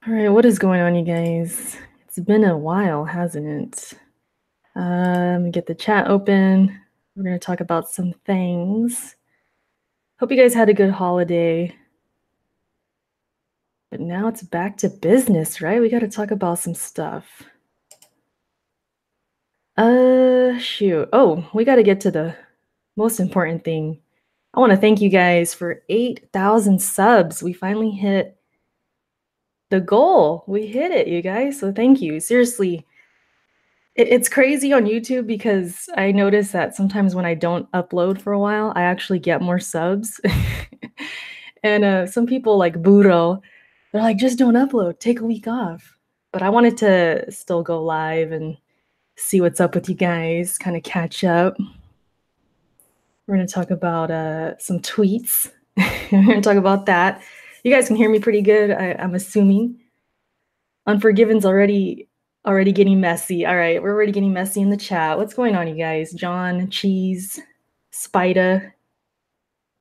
All right, what is going on, you guys? It's been a while, hasn't it? Let me get the chat open. We're going to talk about some things. Hope you guys had a good holiday. But now it's back to business, right? We got to talk about some stuff. Shoot. Oh, we got to get to the most important thing. I want to thank you guys for 8,000 subs. We finally hit the goal. We hit it, you guys. So thank you. Seriously. It's crazy on YouTube because I notice that sometimes when I don't upload for a while, I actually get more subs. And some people like Buro, they're like, just don't upload, take a week off. But I wanted to still go live and see what's up with you guys, kind of catch up. We're going to talk about some tweets. We're going to talk about that. You guys can hear me pretty good, I'm assuming. Unforgiven's already getting messy. All right, we're already getting messy in the chat. What's going on, you guys? John, Cheese, Spida,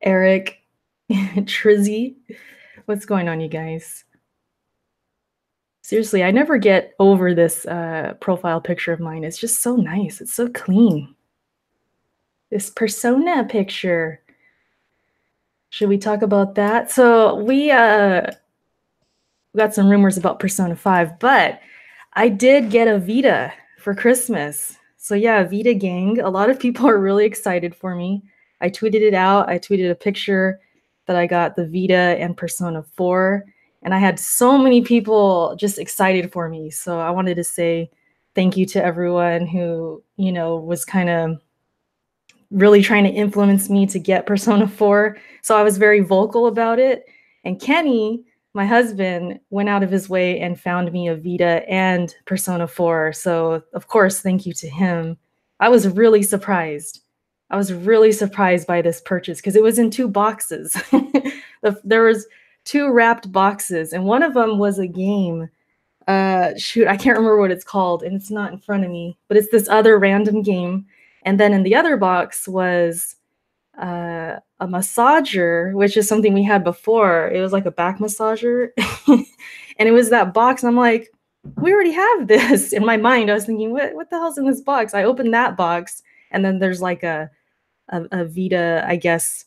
Eric, Trizzy. What's going on, you guys? Seriously, I never get over this profile picture of mine. It's just so nice. It's so clean. This persona picture. Should we talk about that? So we got some rumors about Persona 5, but I did get a Vita for Christmas. So yeah, Vita gang. A lot of people are really excited for me. I tweeted it out. I tweeted a picture that I got the Vita and Persona 4. And I had so many people just excited for me. So I wanted to say thank you to everyone who, was kind of really trying to influence me to get Persona 4. So I was very vocal about it. And Kenny, my husband, went out of his way and found me a Vita and Persona 4. So, of course, thank you to him. I was really surprised. I was really surprised by this purchase because it was in 2 boxes. There was 2 wrapped boxes, and one of them was a game. Shoot, I can't remember what it's called, and it's not in front of me, but it's this other random game. And then in the other box was a massager, which is something we had before. It was like a back massager. And it was that box. And I'm like, we already have this. In my mind, I was thinking, what the hell's in this box? I opened that box, and then there's like a Vita, I guess,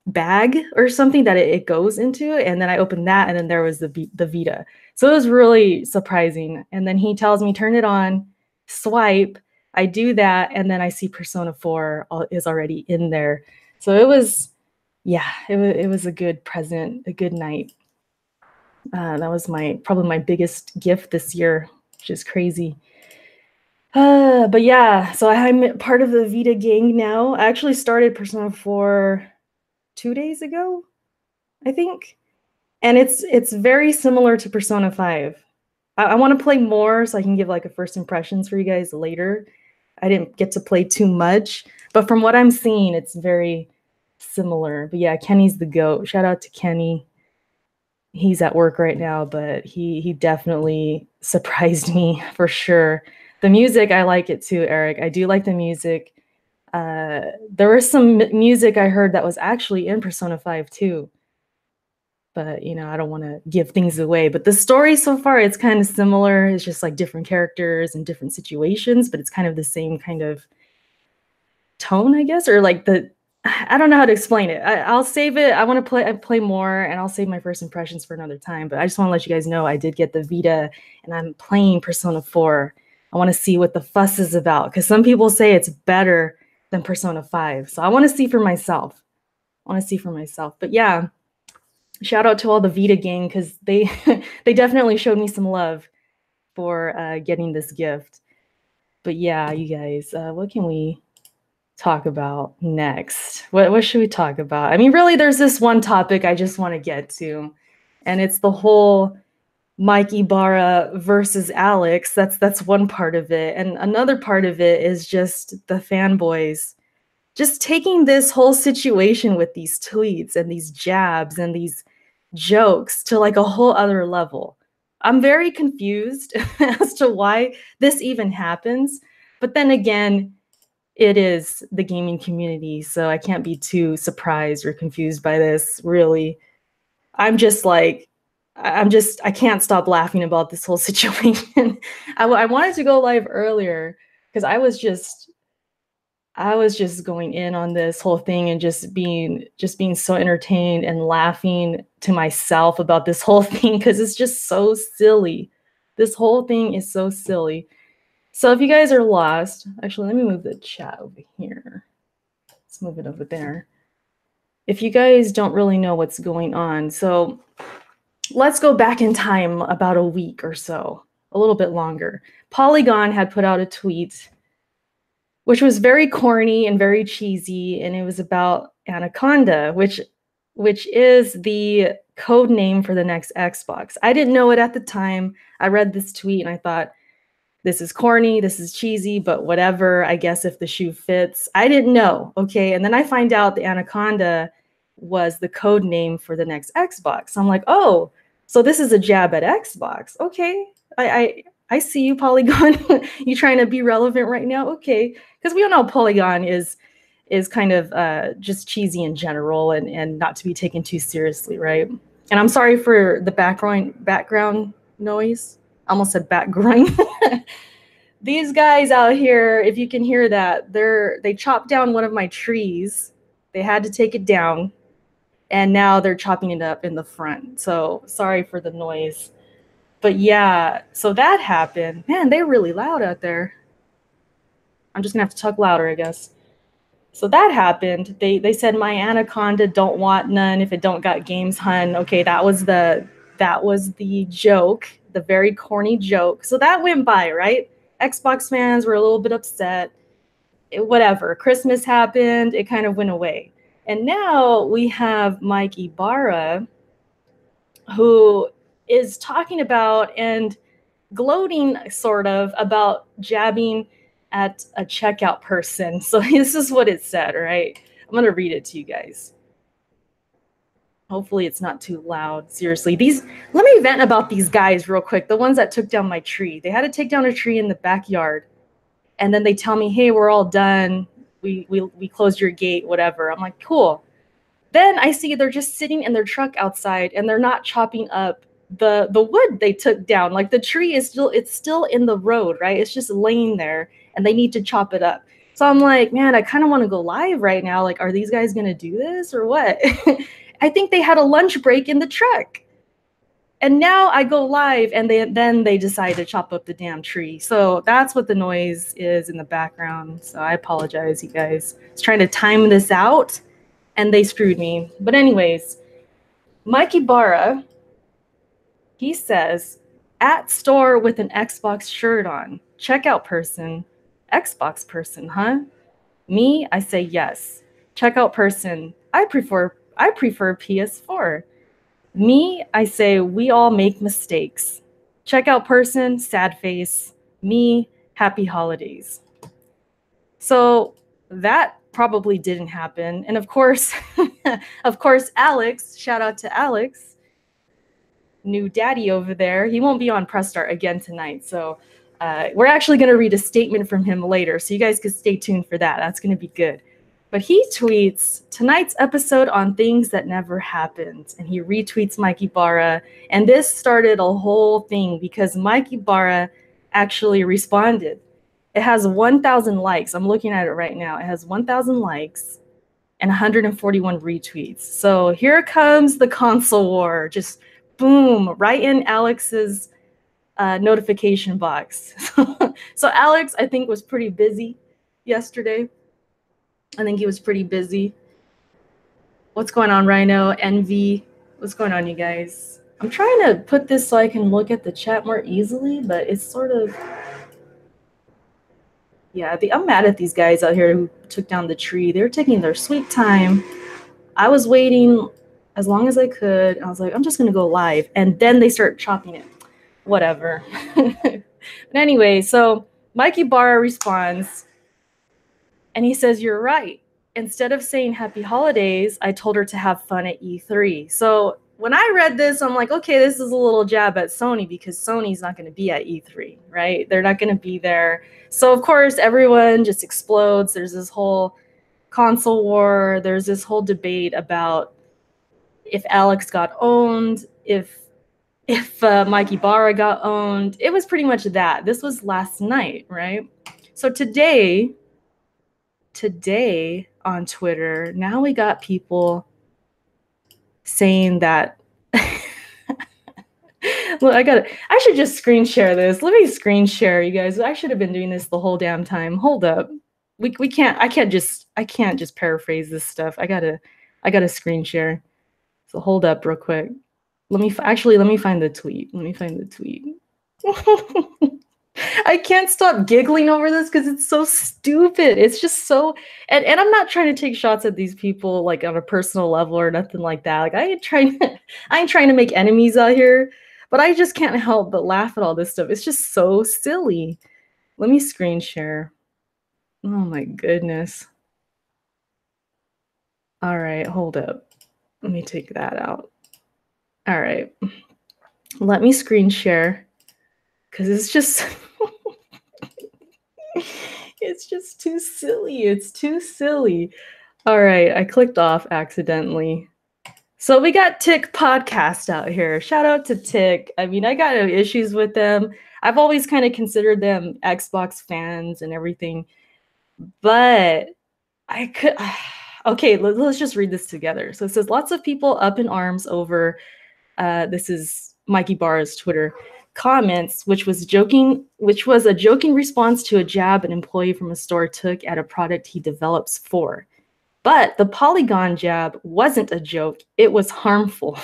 bag or something that it goes into. And then I opened that, and then there was the Vita. So it was really surprising. And then he tells me, turn it on, swipe. I do that, and then I see Persona 4 is already in there. So it was, yeah, it was a good present, a good night. That was probably my biggest gift this year, which is crazy. But yeah, so I'm part of the Vita gang now. I actually started Persona 4 2 days ago, I think. And it's very similar to Persona 5. I want to play more so I can give like a first impressions for you guys later. I didn't get to play too much, but from what I'm seeing, it's very similar. But yeah, Kenny's the GOAT. Shout out to Kenny. He's at work right now, but he definitely surprised me for sure. The music, I like it too, Eric. I do like the music. There was some music I heard that was actually in Persona 5 too. But I don't want to give things away. But the story so far, it's kind of similar. It's just like different characters and different situations, but it's kind of the same kind of tone, I guess, or like I don't know how to explain it. I'll save it. I want to play more, and I'll save my first impressions for another time. But I just want to let you guys know I did get the Vita, and I'm playing Persona 4. I want to see what the fuss is about, because some people say it's better than Persona 5. So I want to see for myself. But yeah, shout out to all the Vita gang, because they they definitely showed me some love for getting this gift. But yeah, you guys, what can we talk about next? What should we talk about? I mean, really, there's this one topic I just want to get to, and it's the whole Ybarra versus Alex. That's one part of it, and another part of it is just the fanboys just taking this whole situation with these tweets and these jabs and these jokes to like a whole other level. I'm very confused as to why this even happens, but then again, it is the gaming community, so I can't be too surprised or confused by this, really. I'm just like, I can't stop laughing about this whole situation. I wanted to go live earlier because I was just going in on this whole thing and just being so entertained and laughing to myself about this whole thing because it's just so silly. This whole thing is so silly. So if you guys are lost, actually, let me move the chat over here. Let's move it over there. If you guys don't really know what's going on, so let's go back in time about a week or so, a little bit longer. Polygon had put out a tweet which was very corny and very cheesy, and it was about Anaconda, which is the code name for the next Xbox. I didn't know it at the time. I read this tweet and I thought, this is corny, this is cheesy, but whatever, I guess if the shoe fits. I didn't know, okay? And then I find out the Anaconda was the code name for the next Xbox. I'm like, oh, so this is a jab at Xbox. Okay, I see you, Polygon. You trying to be relevant right now? Okay, because we all know Polygon is kind of just cheesy in general and not to be taken too seriously, right? And I'm sorry for the background noise. I almost said background. These guys out here, if you can hear that, they chopped down one of my trees. They had to take it down, and now they're chopping it up in the front. So sorry for the noise. But yeah, so that happened. Man, they're really loud out there. I'm just gonna have to talk louder, I guess. So that happened. They said my Anaconda don't want none if it don't got games, hun. Okay, that was the joke, the very corny joke. So that went by, right? Xbox fans were a little bit upset. Whatever. Christmas happened. It kind of went away. And now we have Mike Ybarra, who is talking about and gloating sort of about jabbing at a checkout person. So this is what it said, right? I'm going to read it to you guys. Hopefully it's not too loud. Seriously, let me vent about these guys real quick. The ones that took down my tree. They had to take down a tree in the backyard. And then they tell me, hey, we're all done. We closed your gate, whatever. I'm like, cool. Then I see they're just sitting in their truck outside and they're not chopping up the wood they took down. Like the tree is still in the road, right? It's just laying there and they need to chop it up. So I'm like, man, I kind of want to go live right now. Like, are these guys going to do this or what? I think they had a lunch break in the truck. And now I go live and then they decide to chop up the damn tree. So that's what the noise is in the background. So I apologize, you guys. I was trying to time this out and they screwed me. But anyways, Mike Ybarra, he says, at store with an Xbox shirt on, checkout person, Xbox person, huh? Me, I say yes. Checkout person, I prefer PS4. Me, I say we all make mistakes. Checkout person, sad face. Me, happy holidays. So that probably didn't happen. And of course, Alex, shout out to Alex, new daddy over there. He won't be on Press Start again tonight. So we're actually going to read a statement from him later. So you guys can stay tuned for that. That's going to be good. But he tweets tonight's episode on things that never happened. And he retweets Mike Ybarra. And this started a whole thing because Mike Ybarra actually responded. It has 1,000 likes. I'm looking at it right now. It has 1,000 likes and 141 retweets. So here comes the console war. Just boom, right in Alex's notification box. So Alex, I think, was pretty busy yesterday. I think he was pretty busy. What's going on, Rhino? Envy? What's going on, you guys? I'm trying to put this so I can look at the chat more easily, but it's sort of... Yeah, I'm mad at these guys out here who took down the tree. They were taking their sweet time. I was waiting as long as I could. I was like, I'm just going to go live. And then they start chopping it. Whatever. But anyway, so Mike Ybarra responds, and he says, you're right. Instead of saying happy holidays, I told her to have fun at E3. So when I read this, I'm like, okay, this is a little jab at Sony because Sony's not going to be at E3, right? They're not going to be there. So, of course, everyone just explodes. There's this whole console war. There's this whole debate about if Alex got owned, if if Mike Ybarra got owned. It was pretty much that. This was last night, right? So today on Twitter, now we got people saying that well, I should just screen share this. Let me screen share, you guys. I should have been doing this the whole damn time. Hold up. We can't I can't just paraphrase this stuff. I gotta screen share. So hold up real quick. Let me find the tweet. Let me find the tweet. I can't stop giggling over this because it's so stupid. It's just so and I'm not trying to take shots at these people like on a personal level or nothing like that. Like I ain't trying to make enemies out here, but I just can't help but laugh at all this stuff. It's just so silly. Let me screen share. Oh my goodness. All right, hold up. Let me take that out. All right. Let me screen share because it's just it's just too silly. It's too silly. All right, I clicked off accidentally. So we got Tick Podcast out here. Shout out to Tick. I mean, I got no issues with them. I've always kind of considered them Xbox fans and everything. But I could okay, let's just read this together. So it says lots of people up in arms over this is Mike Ybarra's Twitter comments, which was a joking response to a jab an employee from a store took at a product he develops for. But the Polygon jab wasn't a joke, it was harmful.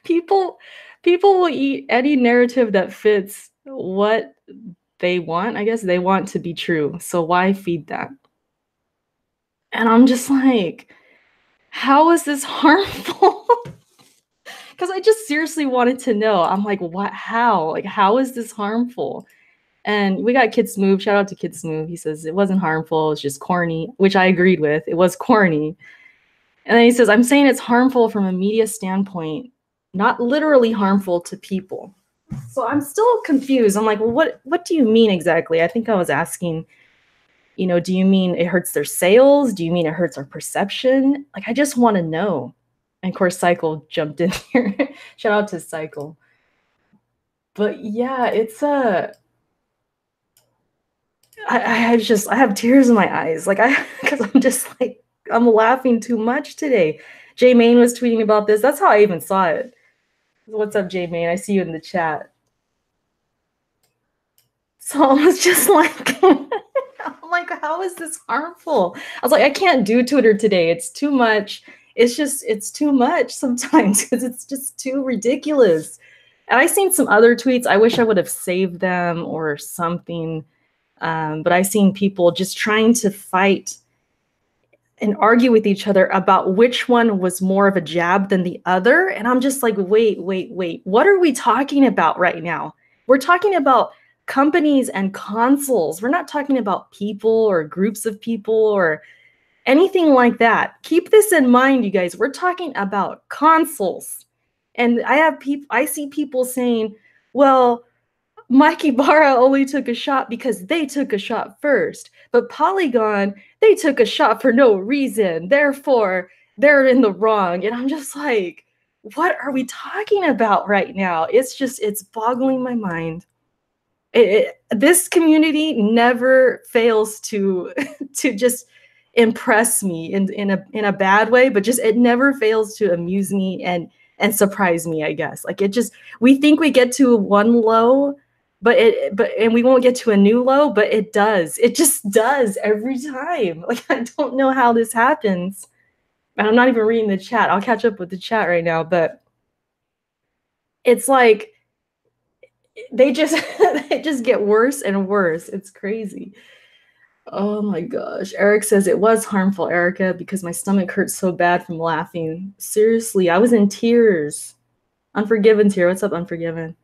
People will eat any narrative that fits what they want. I guess they want to be true. So why feed that? And I'm just like, how is this harmful? Because I just seriously wanted to know. I'm like, what? How? Like, how is this harmful? And we got Kid Smooth. Shout out to Kid Smooth. He says it wasn't harmful. It's just corny, which I agreed with. It was corny. And then he says, I'm saying it's harmful from a media standpoint, not literally harmful to people. So I'm still confused. I'm like, well, what do you mean exactly? I think I was asking, do you mean it hurts their sales? Do you mean it hurts our perception? Like, I just want to know. And of course, Cycle jumped in here. Shout out to Cycle. But yeah, it's I have tears in my eyes. Like because I'm just like, I'm laughing too much today. Jay Main was tweeting about this. That's how I even saw it. What's up, Jay Main? I see you in the chat. So I was just like, I'm like, how is this harmful? I was like, I can't do Twitter today. It's too much. It's too much sometimes because it's just too ridiculous. And I seen some other tweets. I wish I would have saved them or something. But I seen people just trying to fight and argue with each other about which one was more of a jab than the other. And I'm just like, wait. What are we talking about right now? We're talking about companies and consoles. We're not talking about people or groups of people or anything like that. Keep this in mind, you guys. We're talking about consoles. And I see people saying, well, Mike Ybarra only took a shot because they took a shot first. But Polygon, they took a shot for no reason. Therefore, they're in the wrong. And I'm just like, what are we talking about right now? It's boggling my mind. This community never fails to just impress me in a bad way, but just it never fails to amuse me and surprise me, I guess. Like we think we get to one low, and we won't get to a new low, but it does. It just does every time. Like, I don't know how this happens. And I'm not even reading the chat. I'll catch up with the chat right now, but it's like they just get worse and worse. It's crazy. Oh my gosh. Eric says it was harmful, Erica, because my stomach hurts so bad from laughing. Seriously, I was in tears. Unforgiven's here. What's up, Unforgiven?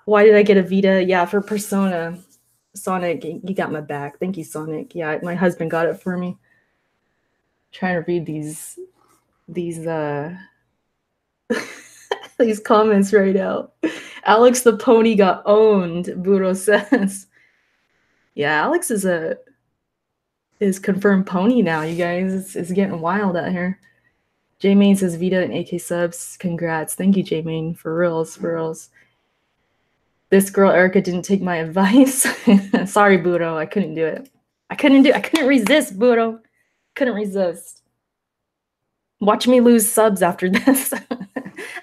Why did I get a Vita? Yeah, for Persona. Sonic, you got my back. Thank you, Sonic. Yeah, my husband got it for me. Trying to read these these comments right now. Alex the pony got owned, Buro says. Yeah, Alex is confirmed pony now, you guys. It's getting wild out here. J-Main says Vita and AK subs. Congrats. Thank you, J-Main. For reals, for reals. This girl, Erica, didn't take my advice. Sorry, Budo. I couldn't do it. I couldn't resist, Budo. Couldn't resist. Watch me lose subs after this.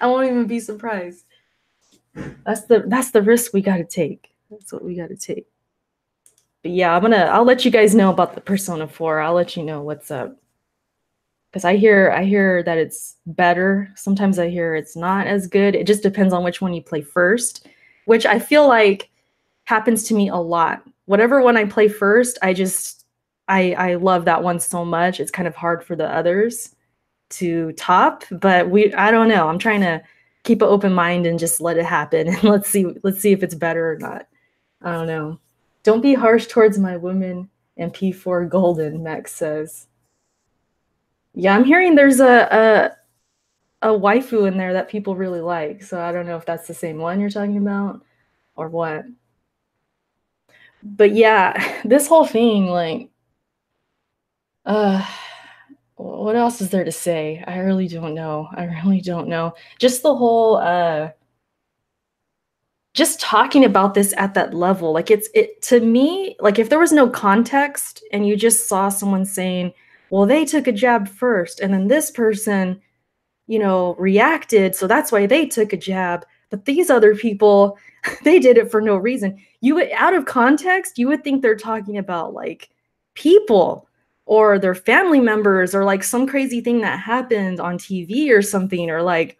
I won't even be surprised. That's the risk we gotta take. That's what we gotta take. But yeah, I'll let you guys know about the Persona 4. I'll let you know what's up. Because I hear that it's better. Sometimes I hear it's not as good. It just depends on which one you play first, which I feel like happens to me a lot. Whatever one I play first, I love that one so much. It's kind of hard for the others to top, but I don't know. I'm trying to keep an open mind and just let it happen, and let's see if it's better or not. I don't know. Don't be harsh towards my women and P4 Golden, Max says. Yeah, I'm hearing there's a waifu in there that people really like, so I don't know if that's the same one you're talking about or what. But yeah, this whole thing, like, what else is there to say? I really don't know. I really don't know. Just the whole just talking about this at that level, like it to me, like if there was no context and you just saw someone saying, well, they took a jab first and then this person, you know, reacted, so that's why they took a jab, but these other people, they did it for no reason. You would, out of context, you would think they're talking about like people or their family members or like some crazy thing that happened on TV or something, or like,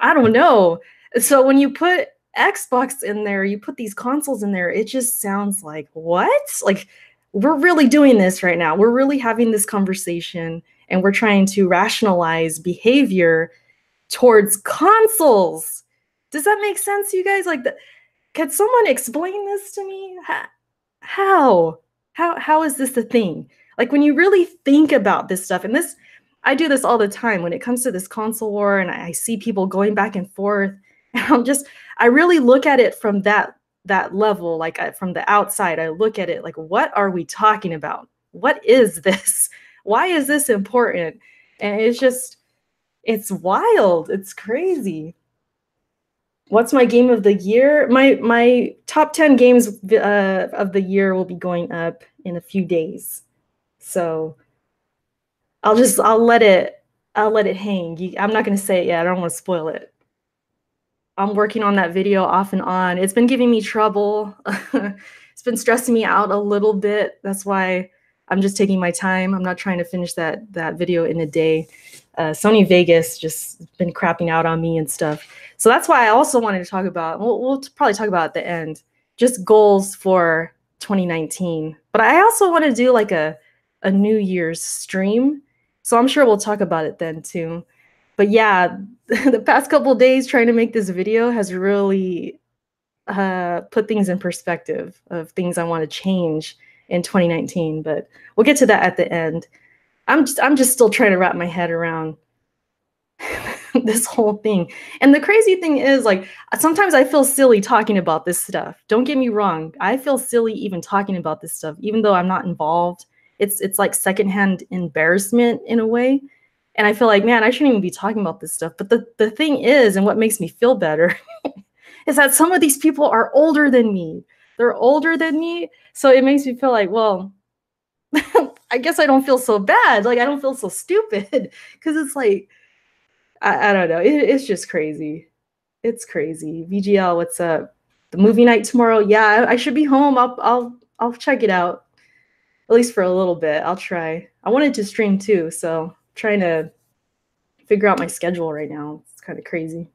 I don't know. So when you put Xbox in there, you put these consoles in there, it just sounds like, what? Like, we're really doing this right now. We're really having this conversation and we're trying to rationalize behavior towards consoles. Does that make sense, you guys? Like, can someone explain this to me? How is this a thing? Like, when you really think about this stuff, and this, I do this all the time when it comes to this console war, and I see people going back and forth, and I really look at it from that level, like from the outside. I look at it like, what are we talking about? What is this? Why is this important? And it's wild. It's crazy. What's my game of the year? My top 10 games of the year will be going up in a few days. So I'll let it hang. I'm not going to say it yet. I don't want to spoil it. I'm working on that video off and on. It's been giving me trouble. It's been stressing me out a little bit. That's why I'm just taking my time. I'm not trying to finish that video in a day. Sony Vegas just been crapping out on me and stuff. So that's why I also wanted to talk about, we'll probably talk about at the end, just goals for 2019. But I also want to do like a New Year's stream. So I'm sure we'll talk about it then too. But yeah, the past couple of days trying to make this video has really put things in perspective of things I want to change in 2019. But we'll get to that at the end. I'm just still trying to wrap my head around this whole thing. And the crazy thing is, like, sometimes I feel silly talking about this stuff. Don't get me wrong. I feel silly even talking about this stuff, even though I'm not involved. It's like secondhand embarrassment in a way. And I feel like, man, I shouldn't even be talking about this stuff. But the thing is, and what makes me feel better, is that some of these people are older than me. They're older than me. So it makes me feel like, well, I guess I don't feel so bad. Like, I don't feel so stupid. Because it's like, I don't know. It's just crazy. It's crazy. VGL, what's up? The movie night tomorrow? Yeah, I should be home. I'll check it out. At least for a little bit. I'll try. I wanted to stream too, so trying to figure out my schedule right now. It's kind of crazy.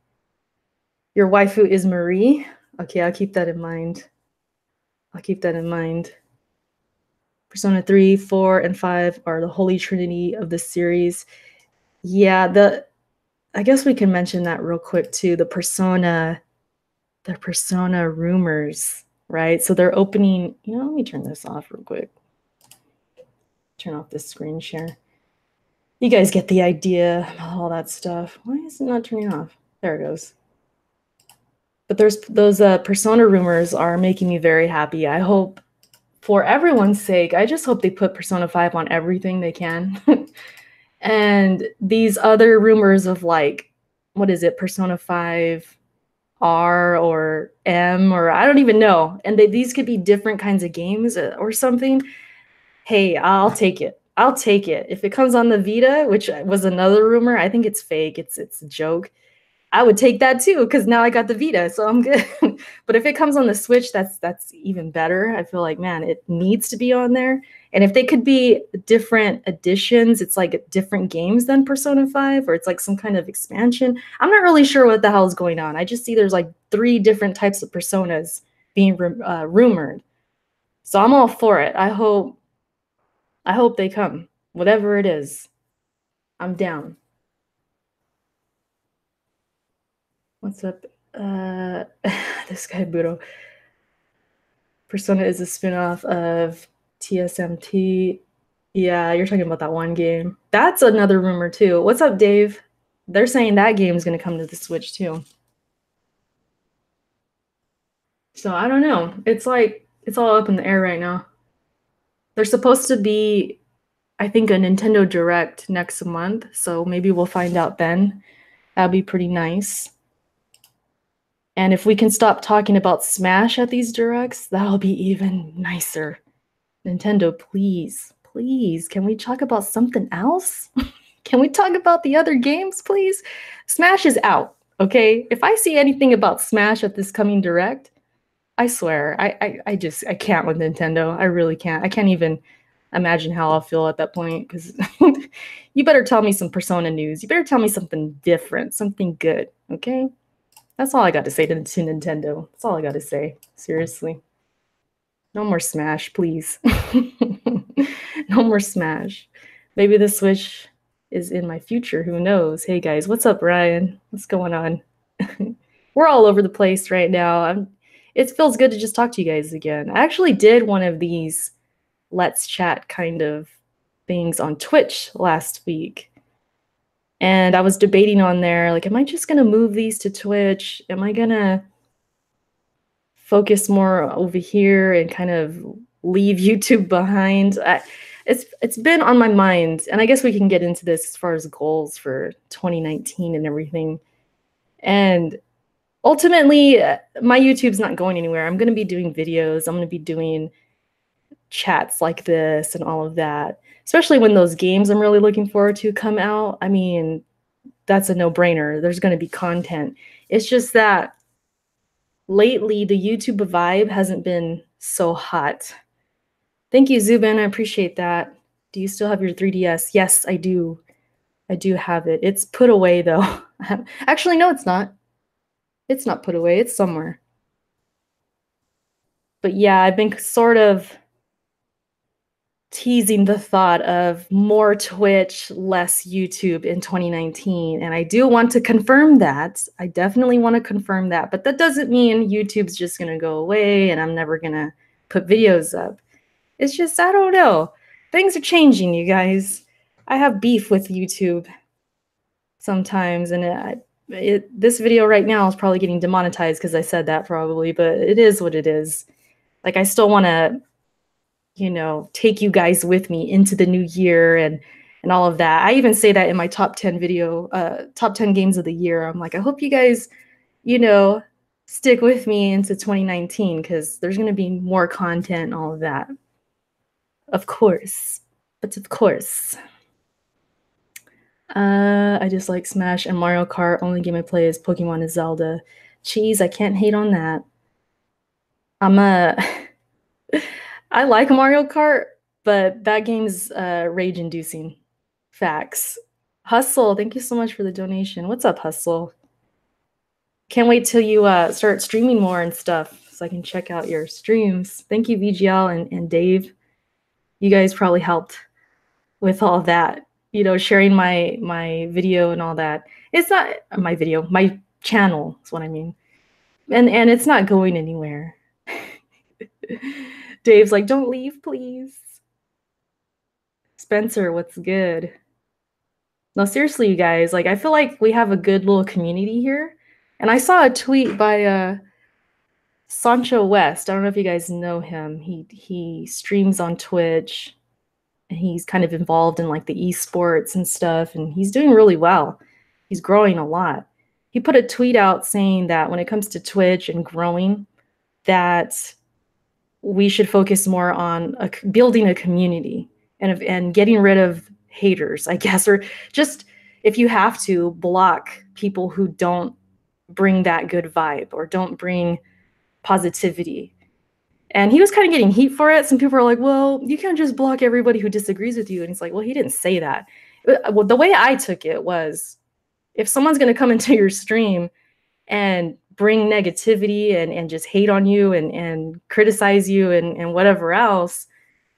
Your waifu is Marie. Okay, I'll keep that in mind. I'll keep that in mind. Persona 3, 4, and 5 are the holy trinity of the series. Yeah, I guess we can mention that real quick too. The Persona rumors, right? So they're opening, let me turn this off real quick. Turn off this screen share. You guys get the idea about all that stuff. Why is it not turning off? There it goes. But there's those Persona rumors are making me very happy. I hope, for everyone's sake, I just hope they put Persona 5 on everything they can. And these other rumors of like, what is it, Persona 5 R or M, or I don't even know. And these could be different kinds of games or something. Hey, I'll take it. I'll take it. If it comes on the Vita, which was another rumor, I think it's fake. It's a joke. I would take that too, because now I got the Vita, so I'm good. But if it comes on the Switch, that's even better. I feel like, man, it needs to be on there. And if they could be different editions, it's like different games than Persona 5, or it's like some kind of expansion. I'm not really sure what the hell is going on. I just see there's like 3 different types of personas being rumored. So I'm all for it. I hope they come. Whatever it is, I'm down. What's up? This guy Budo. Persona is a spin-off of TSMT. Yeah, you're talking about that one game. That's another rumor too. What's up, Dave? They're saying that game's gonna come to the Switch too. So I don't know. It's like it's all up in the air right now. There's supposed to be, I think, a Nintendo Direct next month, so maybe we'll find out then. That'd be pretty nice. And if we can stop talking about Smash at these directs, that'll be even nicer. Nintendo, please, please, can we talk about something else? Can we talk about the other games, please? Smash is out, okay? If I see anything about Smash at this coming direct, I swear, I can't with Nintendo. I really can't. I can't even imagine how I'll feel at that point, because you better tell me some Persona news. You better tell me something different, something good, okay? That's all I got to say to Nintendo. That's all I got to say. Seriously. No more Smash, please. No more Smash. Maybe the Switch is in my future. Who knows? Hey guys, what's up, Ryan? What's going on? We're all over the place right now. It feels good to just talk to you guys again. I actually did one of these Let's Chat kind of things on Twitch last week. And I was debating on there, like, am I just going to move these to Twitch? Am I going to focus more over here and kind of leave YouTube behind? It's been on my mind, and I guess we can get into this as far as goals for 2019 and everything. And ultimately, my YouTube's not going anywhere. I'm going to be doing videos. I'm going to be doing chats like this and all of that, especially when those games I'm really looking forward to come out. I mean, that's a no-brainer. There's going to be content. It's just that lately the YouTube vibe hasn't been so hot. Thank you, Zubin. I appreciate that. Do you still have your 3DS? Yes, I do. I do have it. It's put away, though. Actually, no, it's not. It's not put away. It's somewhere. But yeah, I've been sort of teasing the thought of more Twitch, less YouTube in 2019. And I do want to confirm that. I definitely want to confirm that. But that doesn't mean YouTube's just going to go away and I'm never going to put videos up. It's just, I don't know. Things are changing, you guys. I have beef with YouTube sometimes. And this video right now is probably getting demonetized because I said that probably. But it is what it is. Like, I still want to, you know, take you guys with me into the new year and all of that. I even say that in my top 10 top 10 games of the year. I'm like, I hope you guys, you know, stick with me into 2019 because there's going to be more content and all of that. Of course. But of course. I just like Smash and Mario Kart. Only game I play is Pokemon and Zelda. Cheese, I can't hate on that. I like Mario Kart, but that game's rage-inducing. Facts. Hustle, thank you so much for the donation. What's up, Hustle? Can't wait till you start streaming more and stuff so I can check out your streams. Thank you, VGL and Dave. You guys probably helped with all that. You know, sharing my video and all that. It's not my video, my channel is what I mean. And it's not going anywhere. Dave's like, don't leave, please. Spencer, what's good? No, seriously, you guys, like, I feel like we have a good little community here. And I saw a tweet by Sancho West. I don't know if you guys know him. He streams on Twitch. and he's kind of involved in like the esports and stuff, and he's doing really well. He's growing a lot. He put a tweet out saying that when it comes to Twitch and growing, that we should focus more on building a community and getting rid of haters, I guess, or just if you have to block people who don't bring that good vibe or don't bring positivity. And he was kind of getting heat for it. Some people are like, well, you can't just block everybody who disagrees with you. And he's like, well, he didn't say that. Well, the way I took it was, if someone's going to come into your stream and bring negativity and just hate on you and criticize you and whatever else,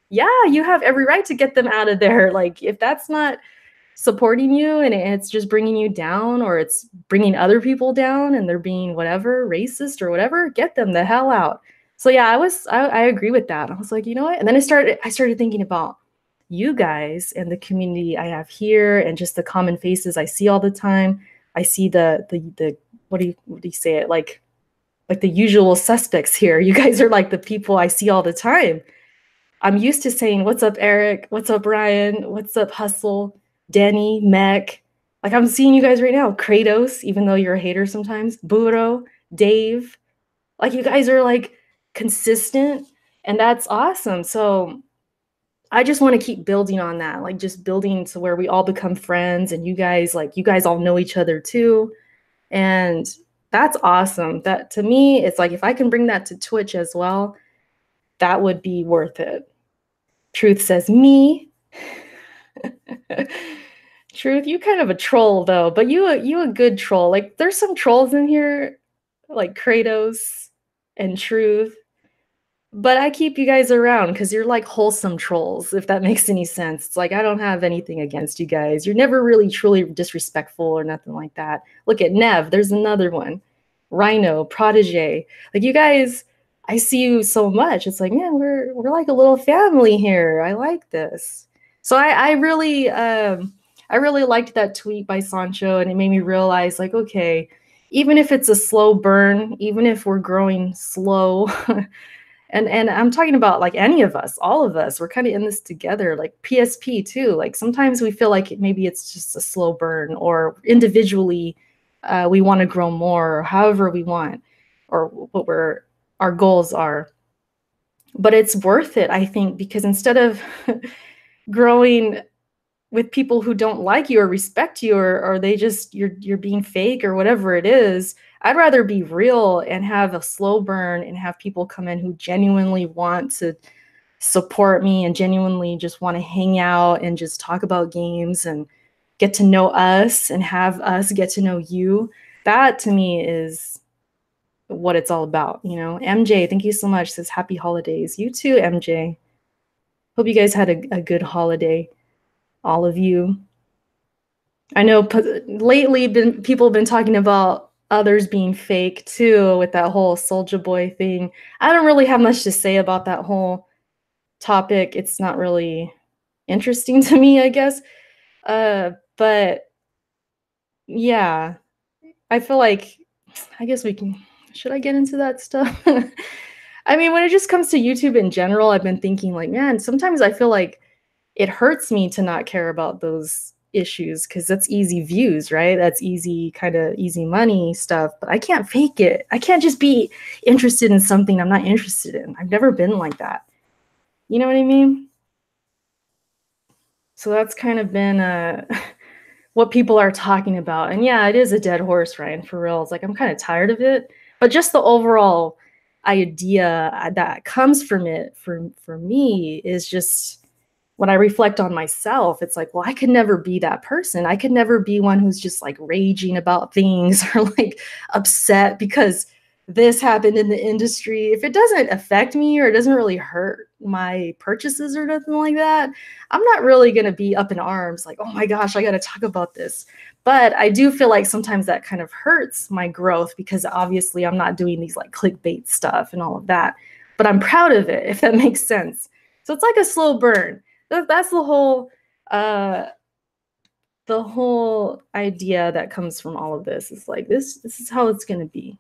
yeah, you have every right to get them out of there. Like, if that's not supporting you and it's just bringing you down, or it's bringing other people down and they're being whatever, racist or whatever, get them the hell out. So yeah, I agree with that. I was like, you know what? And then I started thinking about you guys and the community I have here and just the common faces I see all the time. I see the what do you say it, like the usual suspects here. You guys are like the people I see all the time. I'm used to saying, what's up, Eric? What's up, Ryan? What's up, Hustle? Denny, Mech. Like, I'm seeing you guys right now. Kratos, even though you're a hater sometimes. Buro, Dave. Like, you guys are like consistent, and that's awesome. So I just want to keep building on that, like just building to where we all become friends, and you guys all know each other too. And that's awesome. That, to me, it's like, if I can bring that to Twitch as well, that would be worth it. Truth says me. Truth, you kind of a troll though, but you a good troll. Like, there's some trolls in here, like Kratos and Truth, but I keep you guys around because you're like wholesome trolls, if that makes any sense. It's like, I don't have anything against you guys. You're never really truly disrespectful or nothing like that. Look at Nev, there's another one. Rhino, Protege. Like, you guys, I see you so much. It's like, man, we're like a little family here. I like this. So I really liked that tweet by Sancho, and it made me realize, like, okay, even if it's a slow burn, even if we're growing slow, and I'm talking about like any of us, all of us, we're kind of in this together, like PSP too. Like, sometimes we feel like maybe it's just a slow burn, or individually we want to grow more, or however we want, or what our goals are. But it's worth it, I think, because instead of growing with people who don't like you or respect you, or they just, you're being fake or whatever it is, I'd rather be real and have a slow burn and have people come in who genuinely want to support me and genuinely just want to hang out and just talk about games and get to know us and have us get to know you. That, to me, is what it's all about, you know. MJ, thank you so much. Says happy holidays. You too, MJ. Hope you guys had a good holiday, all of you. I know lately people have been talking about others being fake too, with that whole Soulja Boy thing. I don't really have much to say about that whole topic. It's not really interesting to me, I guess. But yeah, I feel like, I guess should I get into that stuff? I mean, when it just comes to YouTube in general, I've been thinking, like, man, sometimes I feel like it hurts me to not care about those issues, because that's easy views, right? That's easy money stuff, but I can't fake it. I can't just be interested in something I'm not interested in. I've never been like that. You know what I mean? So that's kind of been what people are talking about. And yeah, it is a dead horse, Ryan, for real. It's like, I'm kind of tired of it. But just the overall idea that comes from it for me is just, when I reflect on myself, it's like, well, I could never be that person. I could never be one who's just like raging about things or like upset because this happened in the industry. If it doesn't affect me or it doesn't really hurt my purchases or nothing like that, I'm not really going to be up in arms like, oh my gosh, I got to talk about this. But I do feel like sometimes that kind of hurts my growth, because obviously I'm not doing these like clickbait stuff and all of that, but I'm proud of it, if that makes sense. So it's like a slow burn. That's the whole idea that comes from all of this. It's like, this is how it's going to be.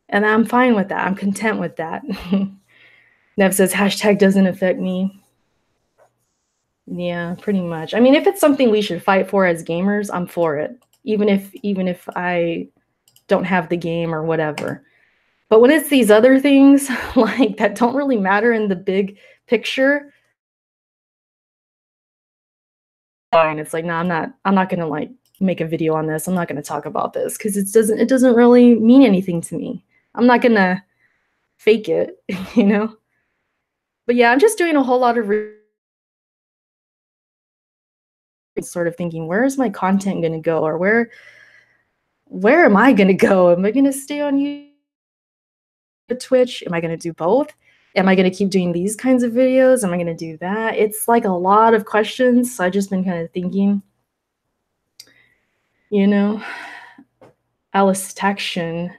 And I'm fine with that. I'm content with that. Nev says, hashtag doesn't affect me. Yeah, pretty much. I mean, if it's something we should fight for as gamers, I'm for it. Even if I don't have the game or whatever. But when it's these other things like that don't really matter in the big picture, fine. It's like, no, I'm not gonna like make a video on this. I'm not gonna talk about this because it doesn't really mean anything to me. I'm not gonna fake it, you know? But yeah, I'm just doing a whole lot of sort of thinking, where's my content gonna go? Or where am I gonna go? Am I gonna stay on YouTube, Twitch? Am I gonna do both? Am I gonna keep doing these kinds of videos? Am I gonna do that? It's like a lot of questions. So I've just been kind of thinking, you know, Alice Taction.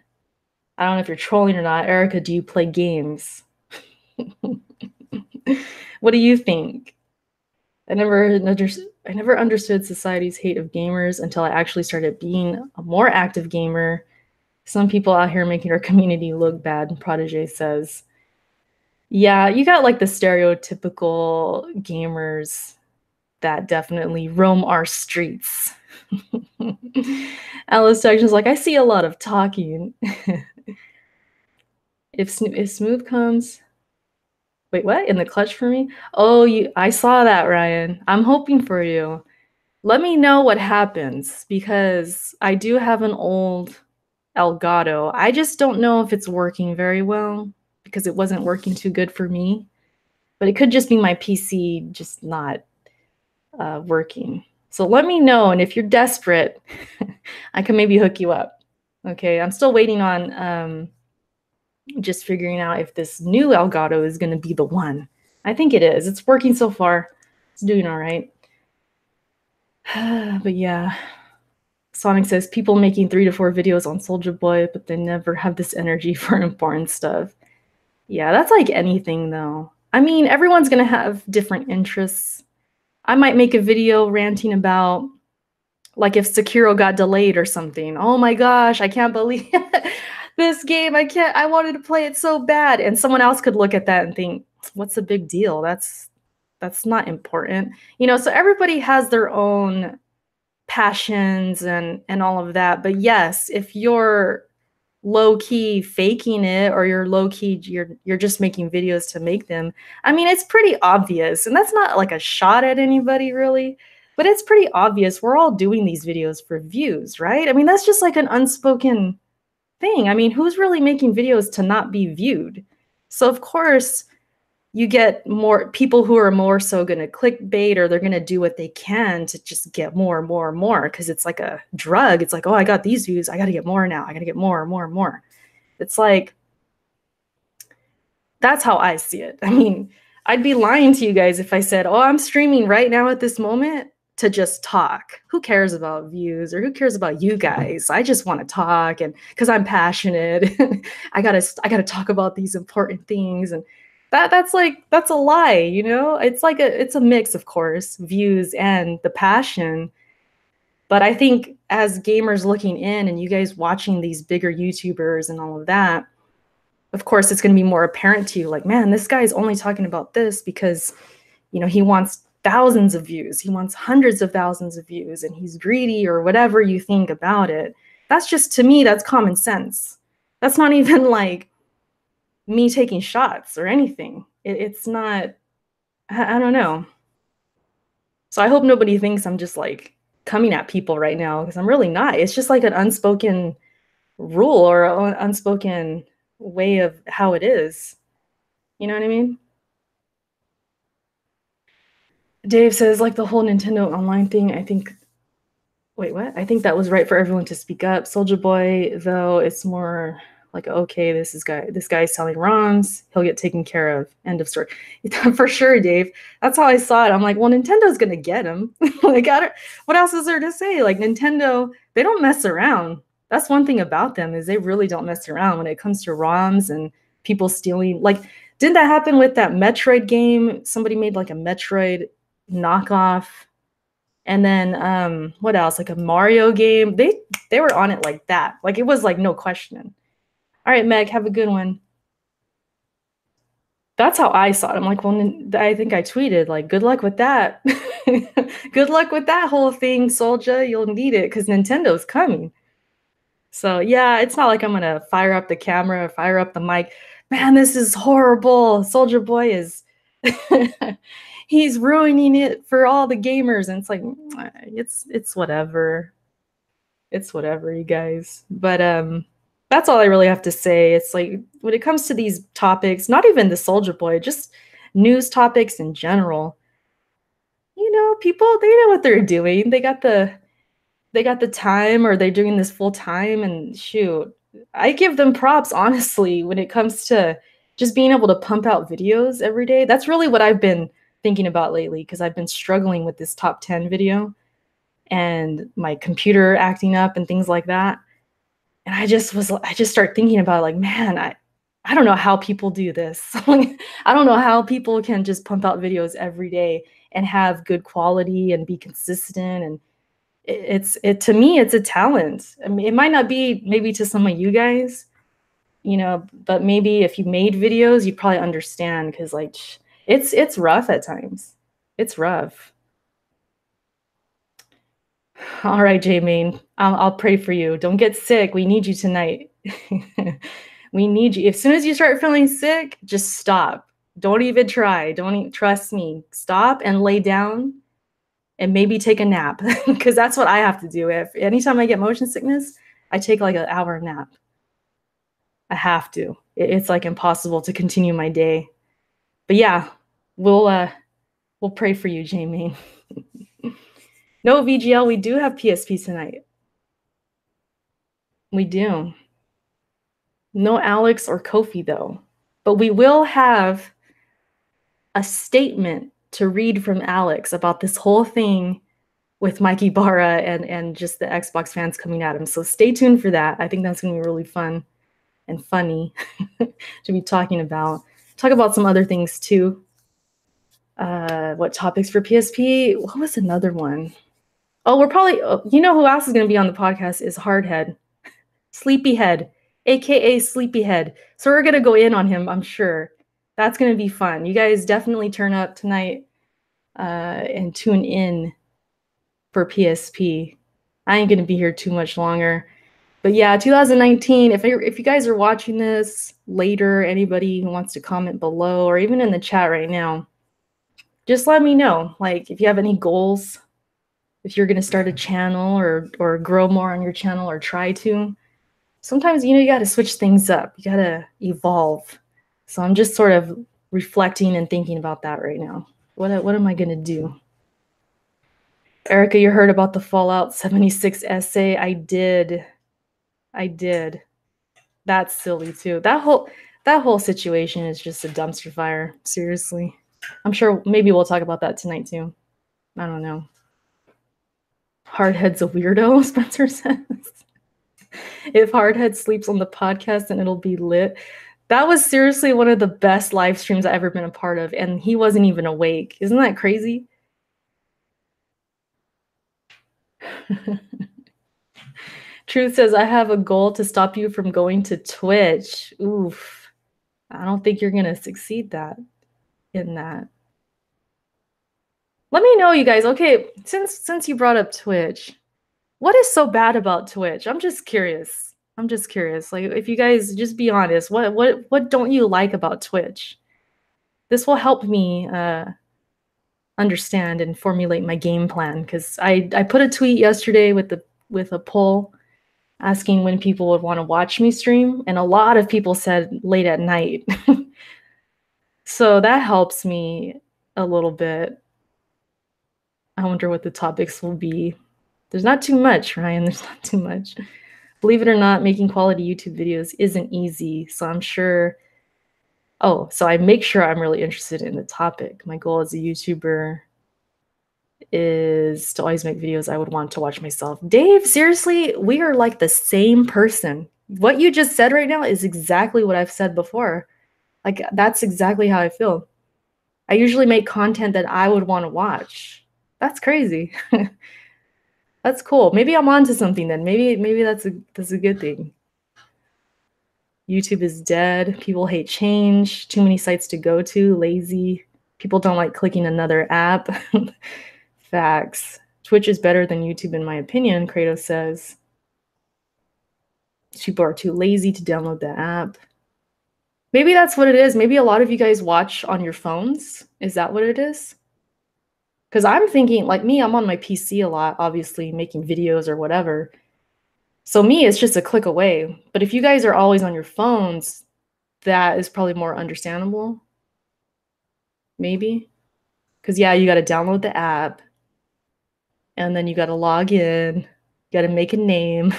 I don't know if you're trolling or not. Erica, do you play games? What do you think? I never understood society's hate of gamers until I actually started being a more active gamer. Some people out here making our community look bad, Protege says. Yeah, you got like the stereotypical gamers that definitely roam our streets. Alice Section's like, I see a lot of talking. If Smooth comes, wait, what? In the clutch for me? Oh, I saw that, Ryan. I'm hoping for you. Let me know what happens because I do have an old Elgato. I just don't know if it's working very well because it wasn't working too good for me. But it could just be my PC just not working. So let me know, and if you're desperate, I can maybe hook you up. Okay, I'm still waiting on just figuring out if this new Elgato is going to be the one. I think it is. It's working so far. It's doing all right. But yeah, Sonic says people making 3 to 4 videos on Soldier Boy, but they never have this energy for important stuff. Yeah, that's like anything though. I mean, everyone's going to have different interests. I might make a video ranting about like if Sekiro got delayed or something. Oh my gosh, I can't believe this game. I wanted to play it so bad. And someone else could look at that and think, what's the big deal? That's not important. You know, so everybody has their own passions and all of that. But yes, if you're low key faking it or you're low key you're just making videos to make them. I mean, it's pretty obvious, and that's not like a shot at anybody really, but it's pretty obvious we're all doing these videos for views, right? I mean, that's just like an unspoken thing. I mean, who's really making videos to not be viewed? So of course you get more people who are more so going to clickbait, or they're going to do what they can to just get more and more and more, because it's like a drug. It's like, oh, I got these views, I got to get more now, I got to get more and more and more. It's like, that's how I see it. I mean, I'd be lying to you guys if I said, oh, I'm streaming right now at this moment to just talk. Who cares about views, or who cares about you guys? I just want to talk, and because I'm passionate, I gotta talk about these important things. And that's a lie, you know? It's a mix, of course, views and the passion. But I think as gamers looking in and you guys watching these bigger YouTubers and all of that, of course it's going to be more apparent to you, like, man, this guy is only talking about this because, you know, he wants thousands of views, he wants hundreds of thousands of views, and he's greedy, or whatever you think about it. That's just, to me, that's common sense. That's not even like me taking shots or anything. It's not, I don't know. So I hope nobody thinks I'm just like coming at people right now, because I'm really not. It's just like an unspoken rule or an unspoken way of how it is. You know what I mean? Dave says, like the whole Nintendo Online thing, I think, wait, what? I think that was right for everyone to speak up. Soldier Boy, though, it's more like, okay, this guy's selling ROMs, he'll get taken care of. End of story. For sure, Dave. That's how I saw it. I'm like, well, Nintendo's gonna get him. Like, what else is there to say? Like, Nintendo, they don't mess around. That's one thing about them, is they really don't mess around when it comes to ROMs and people stealing. Like, didn't that happen with that Metroid game? Somebody made like a Metroid knockoff. And then what else? Like a Mario game. They were on it like that. Like, it was like no question. All right, Meg, have a good one. That's how I saw it. I'm like, well, I think I tweeted like, good luck with that. Good luck with that whole thing, Soldier. You'll need it because Nintendo's coming. So yeah, it's not like I'm gonna fire up the camera, fire up the mic. Man, this is horrible. Soldier Boy is he's ruining it for all the gamers. And it's like it's whatever. It's whatever, you guys. But that's all I really have to say. It's like when it comes to these topics, not even the Soldier Boy, just news topics in general, people they know what they're doing. They got the time, or they're doing this full time, and shoot, I give them props, honestly, when it comes to just being able to pump out videos every day. That's really what I've been thinking about lately, because I've been struggling with this top 10 video and my computer acting up and things like that. And I just start thinking about like, man, I don't know how people do this. I don't know how people can just pump out videos every day and have good quality and be consistent. And it to me, it's a talent. I mean, it might not be maybe to some of you guys, but maybe if you made videos, you probably understand, because like it's rough at times. It's rough. All right, J-Main, I'll pray for you. Don't get sick. We need you tonight. We need you. As soon as you start feeling sick, just stop. Don't even try. Don't even, trust me. Stop and lay down and maybe take a nap, because that's what I have to do. If anytime I get motion sickness, I take like an hour nap. I have to. It's like impossible to continue my day. But yeah, we'll pray for you, J-Main. No, VGL, we do have PSP tonight. We do. No Alex or Kofi, though. But we will have a statement to read from Alex about this whole thing with Mike Ybarra and just the Xbox fans coming at him. So stay tuned for that. I think that's going to be really fun and funny to be talking about. Talk about some other things, too. What topics for PSP? What was another one? Oh, we're probably, who else is going to be on the podcast is Hardhead. Sleepyhead, aka Sleepyhead. So we're gonna go in on him, I'm sure. That's gonna be fun. You guys definitely turn up tonight and tune in for PSP. I ain't gonna be here too much longer. But yeah, 2019, if you guys are watching this later, anybody who wants to comment below or even in the chat right now, just let me know. Like if you have any goals, if you're gonna start a channel or grow more on your channel or try to. Sometimes, you got to switch things up. You got to evolve. So I'm just sort of reflecting and thinking about that right now. What am I going to do? Erica, you heard about the Fallout 76 essay? I did. That's silly too. That whole situation is just a dumpster fire. Seriously. I'm sure maybe we'll talk about that tonight too. I don't know. Hardhead's a weirdo, Spencer says. If Hardhead sleeps on the podcast, then it'll be lit. That was seriously one of the best live streams I've ever been a part of, and he wasn't even awake. Isn't that crazy? Truth says, I have a goal to stop you from going to Twitch. Oof. I don't think you're going to succeed in that. Let me know, you guys. Okay, since you brought up Twitch, what is so bad about Twitch? I'm just curious. Like, if you guys just be honest, what don't you like about Twitch? This will help me understand and formulate my game plan, because I put a tweet yesterday with a poll asking when people would want to watch me stream, and a lot of people said late at night. So that helps me a little bit. I wonder what the topics will be. There's not too much, Ryan. There's not too much. Believe it or not, making quality YouTube videos isn't easy. So I'm sure. Oh, so I make sure I'm really interested in the topic. My goal as a YouTuber is to always make videos I would want to watch myself. Dave, seriously, we are like the same person. What you just said right now is exactly what I've said before. Like, that's exactly how I feel. I usually make content that I would want to watch. That's crazy. That's cool. Maybe I'm onto something then. Maybe that's a good thing. YouTube is dead. People hate change. Too many sites to go to. Lazy. People don't like clicking another app. Facts. Twitch is better than YouTube in my opinion, Kratos says. People are too lazy to download the app. Maybe that's what it is. Maybe a lot of you guys watch on your phones. Is that what it is? Because I'm thinking, like me, I'm on my PC a lot, obviously, making videos or whatever. So me, it's just a click away. But if you guys are always on your phones, that is probably more understandable. Maybe. Because, yeah, you got to download the app. And then you got to log in. You got to make a name.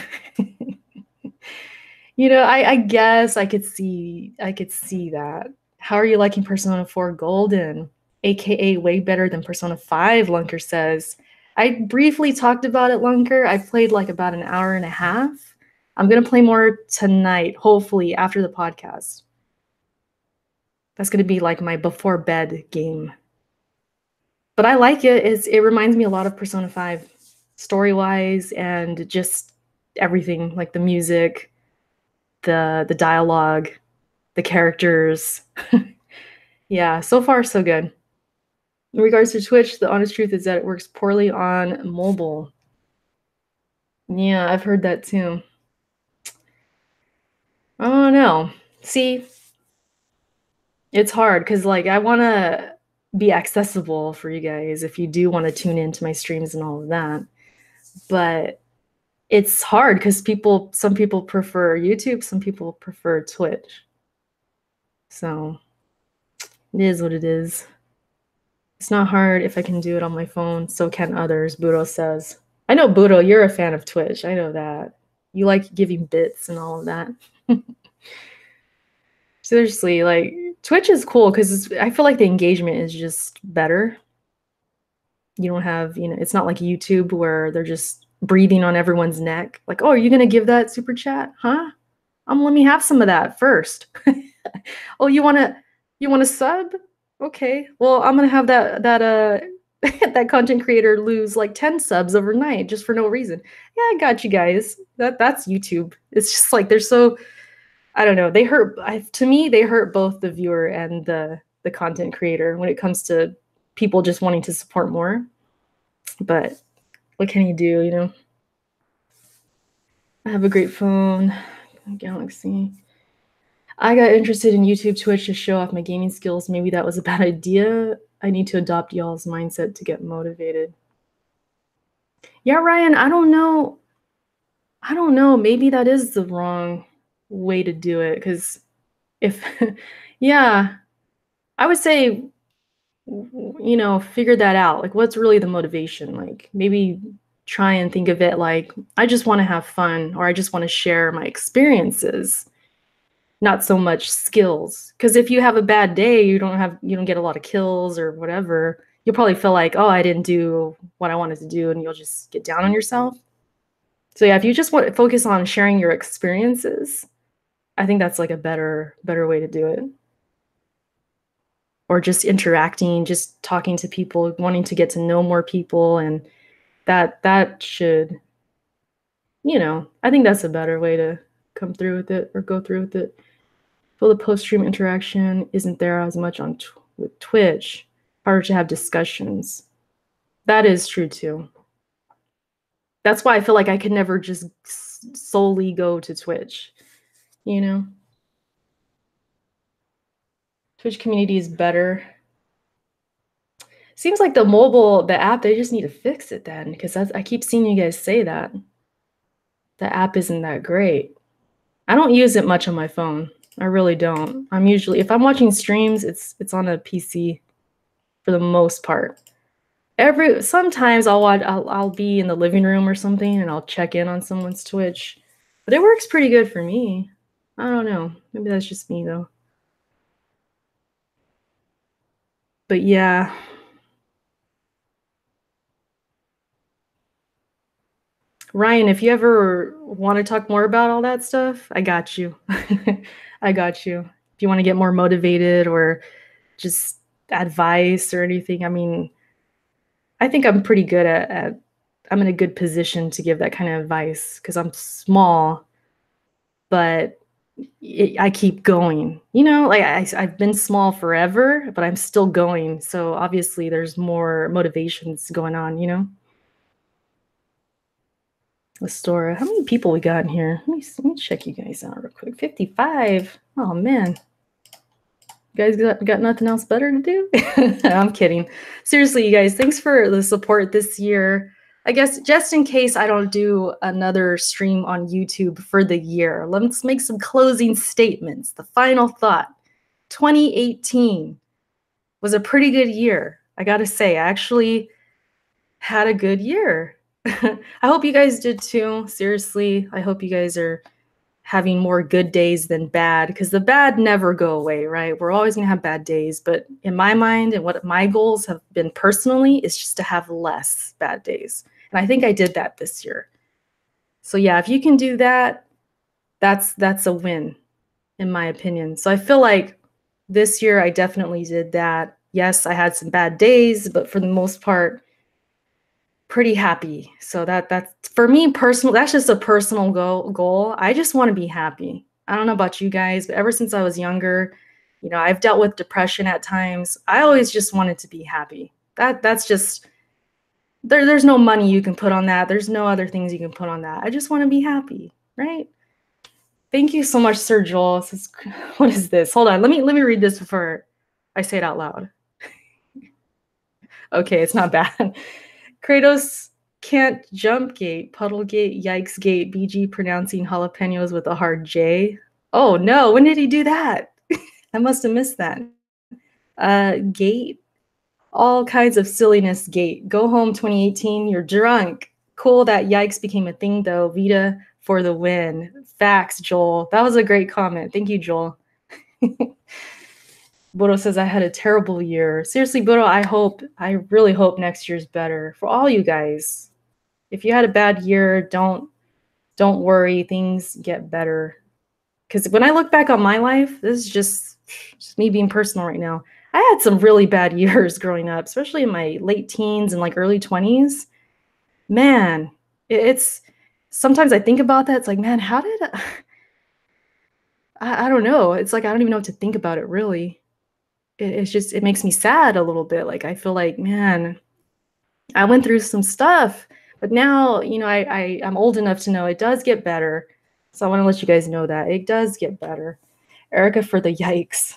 I guess I could see that. How are you liking Persona 4 Golden? AKA way better than Persona 5, Lunker says. I briefly talked about it, Lunker. I played like about an hour and a half. I'm going to play more tonight, hopefully, after the podcast. That's going to be like my before bed game. But I like it. It reminds me a lot of Persona 5, story-wise and just everything, like the music, the dialogue, the characters. Yeah, so far so good. In regards to Twitch, the honest truth is that it works poorly on mobile. Yeah, I've heard that too. Oh no. See, it's hard because like I want to be accessible for you guys if you do want to tune into my streams and all of that. But it's hard because some people prefer YouTube, some people prefer Twitch. So it is what it is. It's not hard if I can do it on my phone, so can others, Buro says. I know, Buro, you're a fan of Twitch. I know that. You like giving bits and all of that. Seriously, like, Twitch is cool because I feel like the engagement is just better. You don't have, it's not like YouTube where they're just breathing on everyone's neck. Like, oh, are you going to give that super chat? Huh? Let me have some of that first. Oh, you want to sub? Okay. Well, I'm going to have that that content creator lose like 10 subs overnight just for no reason. Yeah, I got you guys. That's YouTube. It's just like they're so, I don't know. To me, they hurt both the viewer and the content creator when it comes to people just wanting to support more. But what can you do, I have a great phone, Galaxy. I got interested in YouTube Twitch to show off my gaming skills. Maybe that was a bad idea. I need to adopt y'all's mindset to get motivated. Yeah, Ryan, I don't know. Maybe that is the wrong way to do it. Because yeah, I would say, figure that out. Like, what's really the motivation? Like, maybe try and think of it like, I just want to have fun, or I just want to share my experiences. Not so much skills, because if you have a bad day, you don't get a lot of kills or whatever, you'll probably feel like, oh, I didn't do what I wanted to do, and you'll just get down on yourself. So yeah, if you just want to focus on sharing your experiences, I think that's like a better way to do it. Or just interacting, just talking to people, wanting to get to know more people, and that should, I think that's a better way to come through with it or go through with it. Feel the post-stream interaction isn't there as much with Twitch. Harder to have discussions. That is true too. That's why I feel like I could never just solely go to Twitch. Twitch community is better. Seems like the app, they just need to fix it then, because I keep seeing you guys say that. The app isn't that great. I don't use it much on my phone. I really don't. If I'm watching streams, it's on a PC for the most part. Sometimes I'll be in the living room or something and I'll check in on someone's Twitch. But it works pretty good for me. I don't know. Maybe that's just me though. But yeah. Ryan, if you ever want to talk more about all that stuff, I got you. I got you. If you want to get more motivated or just advice or anything, I mean, I think I'm pretty good I'm in a good position to give that kind of advice because I'm small, but I keep going. You know, like I've been small forever, but I'm still going. So obviously there's more motivations going on, you know? The store. How many people we got in here? Let me check you guys out real quick. 55. Oh man. You guys got nothing else better to do? I'm kidding. Seriously, you guys, thanks for the support this year. I guess just in case I don't do another stream on YouTube for the year, let's make some closing statements. The final thought. 2018 was a pretty good year. I gotta say, I actually had a good year. I hope you guys did too. Seriously, I hope you guys are having more good days than bad, because the bad never go away, right? We're always gonna have bad days, but in my mind and what my goals have been personally is just to have less bad days. And I think I did that this year. So yeah, if you can do that, that's a win, in my opinion. So I feel like this year I definitely did that. Yes, I had some bad days, but for the most part, pretty happy. So that's for me personal. That's just a personal goal. I just want to be happy. I don't know about you guys, but ever since I was younger, you know, I've dealt with depression at times. I always just wanted to be happy. That's just there's no money you can put on that. There's no other things you can put on that. I just want to be happy, right? Thank you so much, Sir Joel. What is this? Hold on. Let me read this before I say it out loud. Okay, it's not bad. Kratos can't jump gate, puddle gate, yikes gate, BG pronouncing jalapenos with a hard J. Oh no, when did he do that? I must have missed that. Gate, all kinds of silliness gate. Go home 2018, you're drunk. Cool that yikes became a thing though. Vita for the win. Facts, Joel. That was a great comment. Thank you, Joel. Bodo says I had a terrible year. Seriously, Bodo, I really hope next year's better for all you guys. If you had a bad year, don't worry, things get better. Because when I look back on my life, this is just me being personal right now. I had some really bad years growing up, especially in my late teens and like early 20s. Man, it's sometimes I think about that. It's like, man, how did I don't know. It's like I don't even know what to think about it really. It's just it makes me sad a little bit. Like I feel like, man, I went through some stuff, but now, you know, I'm old enough to know it does get better. So I want to let you guys know that it does get better. Erica for the yikes.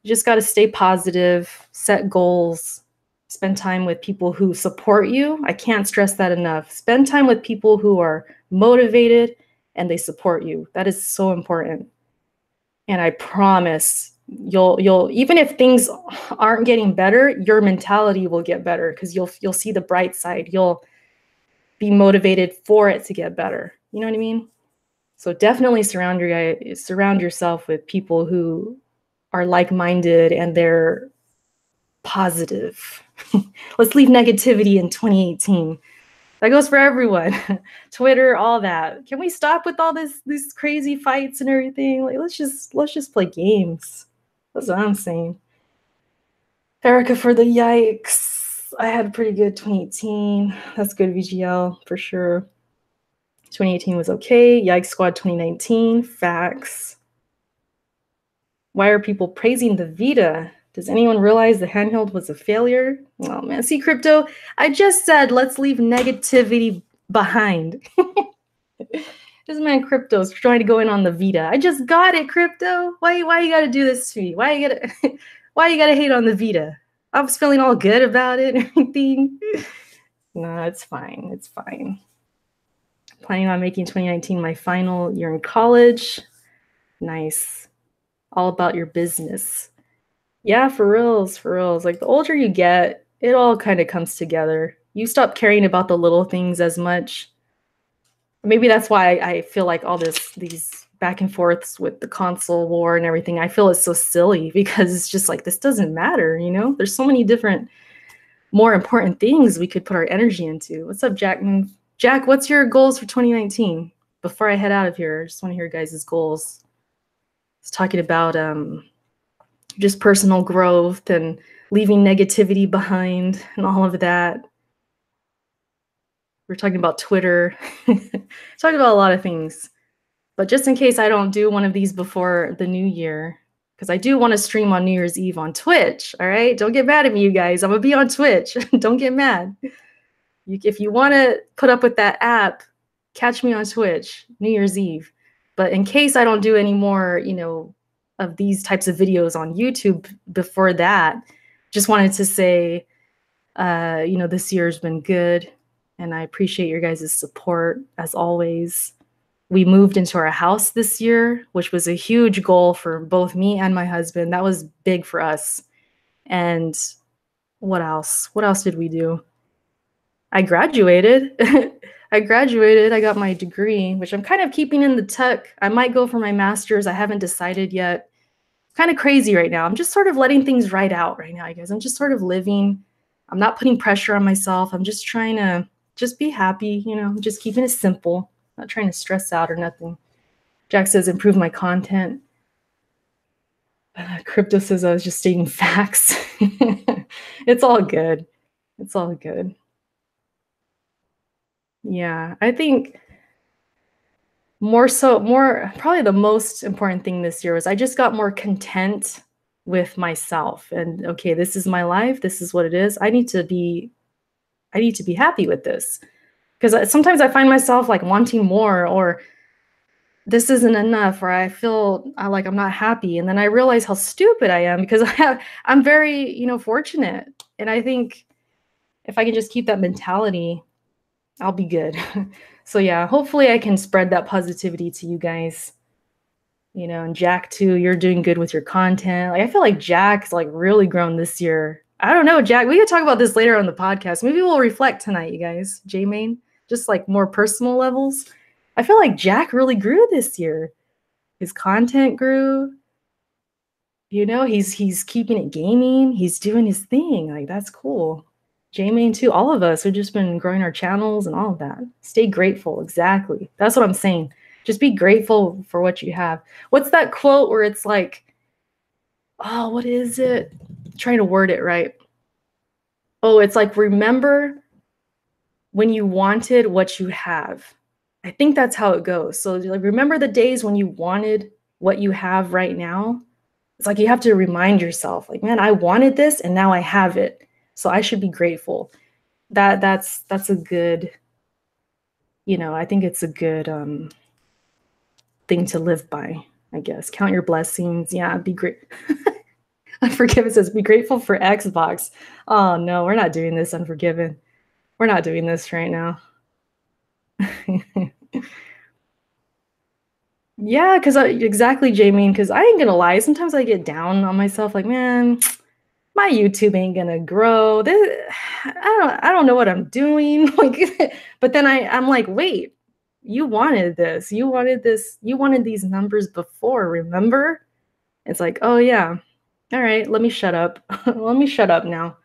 You just got to stay positive, set goals, spend time with people who support you. I can't stress that enough. Spend time with people who are motivated and they support you. That is so important. And I promise you'll even if things aren't getting better, your mentality will get better because you'll see the bright side. You'll be motivated for it to get better. You know what I mean? So definitely surround yourself with people who are like-minded and they're positive. Let's leave negativity in 2018. That goes for everyone. Twitter, all that. Can we stop with all these crazy fights and everything? Like let's just play games. That's what I'm saying. Erica for the yikes. I had a pretty good 2018. That's good VGL for sure. 2018 was okay. Yikes Squad 2019. Facts. Why are people praising the Vita? Does anyone realize the handheld was a failure? Oh man, see Crypto, I just said let's leave negativity behind. This man Crypto's trying to go in on the Vita. I just got it, Crypto. Why you gotta do this to me? Why you gotta hate on the Vita? I was feeling all good about it and everything. No, it's fine. It's fine. Planning on making 2019 my final year in college. Nice. All about your business. Yeah, for reals. Like the older you get, it all kind of comes together. You stop caring about the little things as much. Maybe that's why I feel like all these back and forths with the console war and everything, I feel it's so silly because it's just like, this doesn't matter, you know? There's so many different, more important things we could put our energy into. What's up, Jack? Jack, what's your goals for 2019? Before I head out of here, I just want to hear your guys' goals. It's talking about just personal growth and leaving negativity behind and all of that. We're talking about Twitter, talking about a lot of things. But just in case I don't do one of these before the new year, because I do want to stream on New Year's Eve on Twitch. All right, don't get mad at me, you guys. I'm gonna be on Twitch. Don't get mad. If you want to put up with that app, catch me on Twitch New Year's Eve. But in case I don't do any more, of these types of videos on YouTube before that, just wanted to say, this year's been good, and I appreciate your guys' support as always. We moved into our house this year, which was a huge goal for both me and my husband. That was big for us. And what else? What else did we do? I graduated. I graduated. I got my degree, which I'm kind of keeping in the tuck. I might go for my master's. I haven't decided yet. Kind of crazy right now. I'm just sort of letting things ride out right now, you guys. I'm just sort of living. I'm not putting pressure on myself. I'm just trying to just be happy, just keeping it simple. Not trying to stress out or nothing. Jack says, improve my content. Crypto says I was just stating facts. It's all good. It's all good. Yeah, I think probably the most important thing this year was I just got more content with myself. And okay, this is my life. This is what it is. I need to be happy with this. Because sometimes I find myself like wanting more, or this isn't enough, or I feel like I'm not happy. And then I realize how stupid I am, because I'm very, fortunate. And I think if I can just keep that mentality, I'll be good. So yeah, hopefully I can spread that positivity to you guys. And Jack too, you're doing good with your content. Like I feel like Jack's like really grown this year. I don't know, Jack. We could talk about this later on the podcast. Maybe we'll reflect tonight, you guys. J-Main, just like more personal levels. I feel like Jack really grew this year. His content grew. He's keeping it gaming. He's doing his thing. Like that's cool. J-Main too. All of us have just been growing our channels and all of that. Stay grateful. Exactly. That's what I'm saying. Just be grateful for what you have. What's that quote where it's like, oh, what is it? I'm trying to word it right. Oh, it's like, remember when you wanted what you have. I think that's how it goes. So like, remember the days when you wanted what you have right now. It's like you have to remind yourself, like, man, I wanted this and now I have it. So I should be grateful. That's a good, I think it's a good thing to live by, I guess. Count your blessings. Yeah, be great. Unforgiven says, be grateful for Xbox. Oh no, we're not doing this, Unforgiven. We're not doing this right now. Yeah, exactly, Jamie, because I ain't gonna lie. Sometimes I get down on myself, like, man, my YouTube ain't gonna grow. I don't know what I'm doing. Like, but then I'm like, wait, you wanted this. You wanted this. You wanted these numbers before, remember? It's like, oh yeah. All right, let me shut up. Let me shut up now.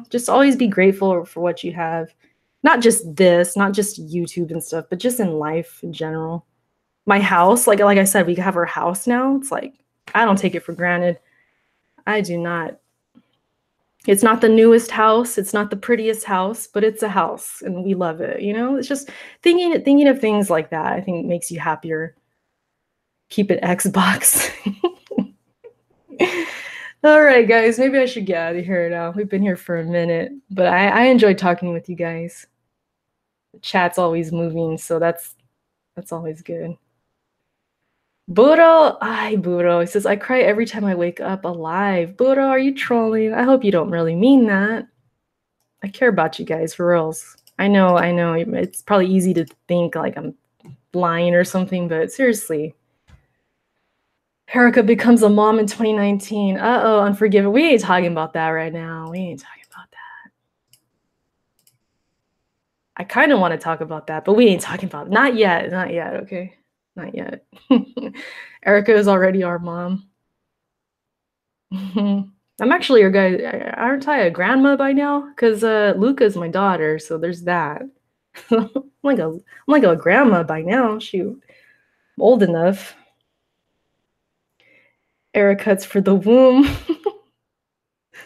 Just always be grateful for what you have. Not just this, not just YouTube and stuff, but just in life in general. My house, like I said, we have our house now. It's like, I don't take it for granted. I do not. It's not the newest house. It's not the prettiest house, but it's a house and we love it. It's just thinking of things like that, I think makes you happier. Keep it Xbox. All right, guys, maybe I should get out of here now. We've been here for a minute, but I enjoyed talking with you guys. The chat's always moving, so that's always good. Buro, Buro. He says, I cry every time I wake up alive. Buro, are you trolling? I hope you don't really mean that. I care about you guys, for reals. I know. It's probably easy to think like I'm lying or something, but seriously. Erica becomes a mom in 2019. Uh-oh, Unforgiven. We ain't talking about that right now. We ain't talking about that. I kind of want to talk about that, but we ain't talking about it. Not yet, okay? Not yet. Erica is already our mom. I'm actually your guy. Aren't I a grandma by now? Because Luca's my daughter, so there's that. I'm like a grandma by now. Shoot, I'm old enough. Eric cuts for the womb.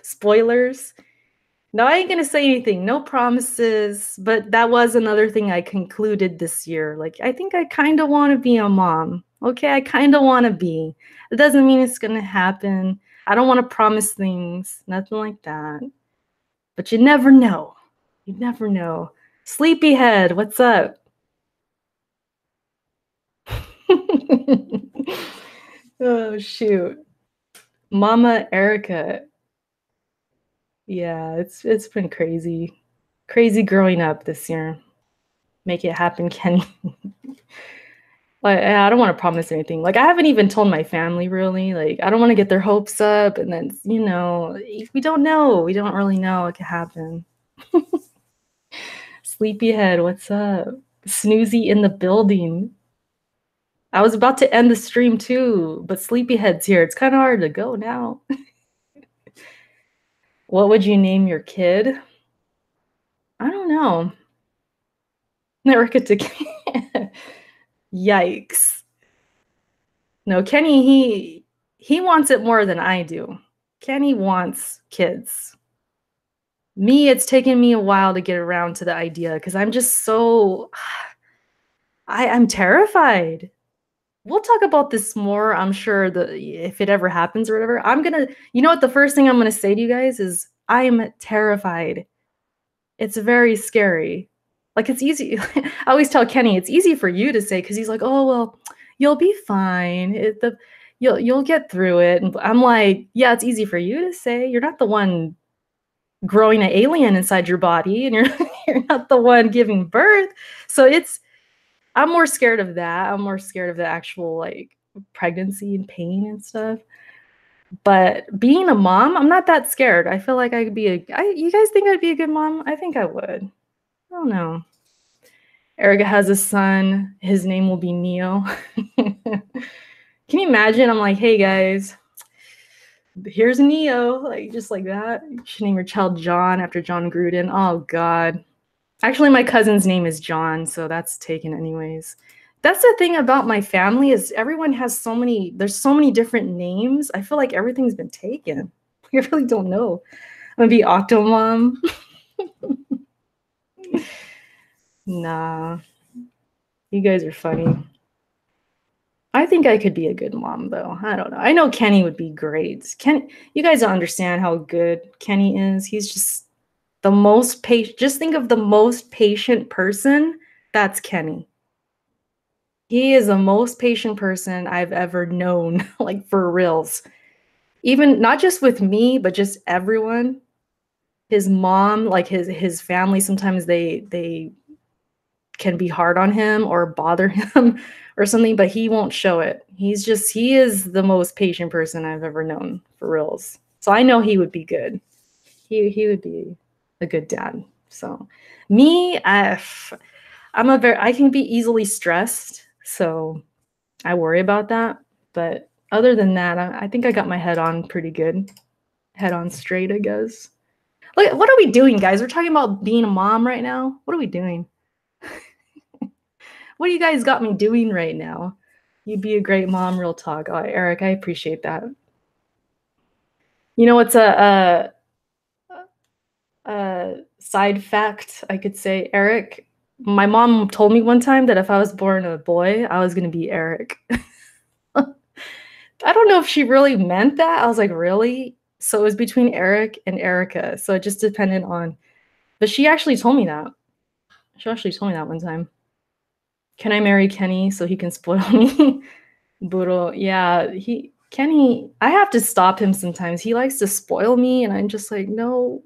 Spoilers. No, I ain't gonna say anything. No promises. But that was another thing I concluded this year. Like, I think I kind of want to be a mom. Okay, I kind of want to be. It doesn't mean it's gonna happen. I don't want to promise things. Nothing like that. But you never know. You never know. Sleepyhead, what's up? Oh shoot. Mama Erica. Yeah, it's been crazy. Crazy growing up this year. Make it happen, Kenny. Like, I don't want to promise anything. Like, I haven't even told my family really. Like, I don't want to get their hopes up, and then we don't know. We don't really know what could happen. Sleepyhead, what's up? Snoozy in the building. I was about to end the stream too, but Sleepyhead's here. It's kind of hard to go now. What would you name your kid? I don't know. Erica to Yikes. No, Kenny, he wants it more than I do. Kenny wants kids. Me, it's taken me a while to get around to the idea because I'm just so I'm terrified. We'll talk about this more, I'm sure, if it ever happens or whatever. You know what, the first thing I'm gonna say to you guys is I'm terrified. It's very scary. Like, it's easy. I always tell Kenny it's easy for you to say because he's like, oh well, you'll be fine. You'll get through it. And I'm like, yeah, it's easy for you to say. You're not the one growing an alien inside your body, and you're not the one giving birth. So I'm more scared of that. I'm more scared of the actual like pregnancy and pain and stuff. But being a mom, I'm not that scared. I feel like I could be you guys think I'd be a good mom? I think I would. I don't know. Erica has a son. His name will be Neo. Can you imagine? I'm like, hey guys, here's Neo. Like, just like that. You should name your child John after John Gruden. Oh God. Actually, my cousin's name is John, so that's taken anyways. That's the thing about my family is everyone has there's so many different names. I feel like everything's been taken. I really don't know. I'm gonna be Octomom. Nah. You guys are funny. I think I could be a good mom, though. I don't know. I know Kenny would be great. You guys don't understand how good Kenny is. He's just the most patient. Just think of the most patient person. That's Kenny. He is the most patient person I've ever known, like for reals. Even not just with me, but just everyone. His mom, like his family, sometimes they can be hard on him or bother him or something, but he won't show it. He is the most patient person I've ever known, for reals. So I know he would be good. He would be a good dad. So me, I can be easily stressed, so I worry about that. But other than that, I think I got my head on pretty good. Head on straight, I guess. Look, what are we doing, guys? We're talking about being a mom right now. What are we doing? What do you guys got me doing right now? You'd be a great mom, real talk. Oh, Eric, I appreciate that. You know what's a side fact I could say, Eric? My mom told me one time that if I was born a boy, I was going to be Eric. I don't know if she really meant that. I was like, really? So it was between Eric and Erica. So it just depended on, but she actually told me that. She actually told me that one time. Can I marry Kenny so he can spoil me? Burro, yeah, Kenny, I have to stop him sometimes. He likes to spoil me, and I'm just like, no,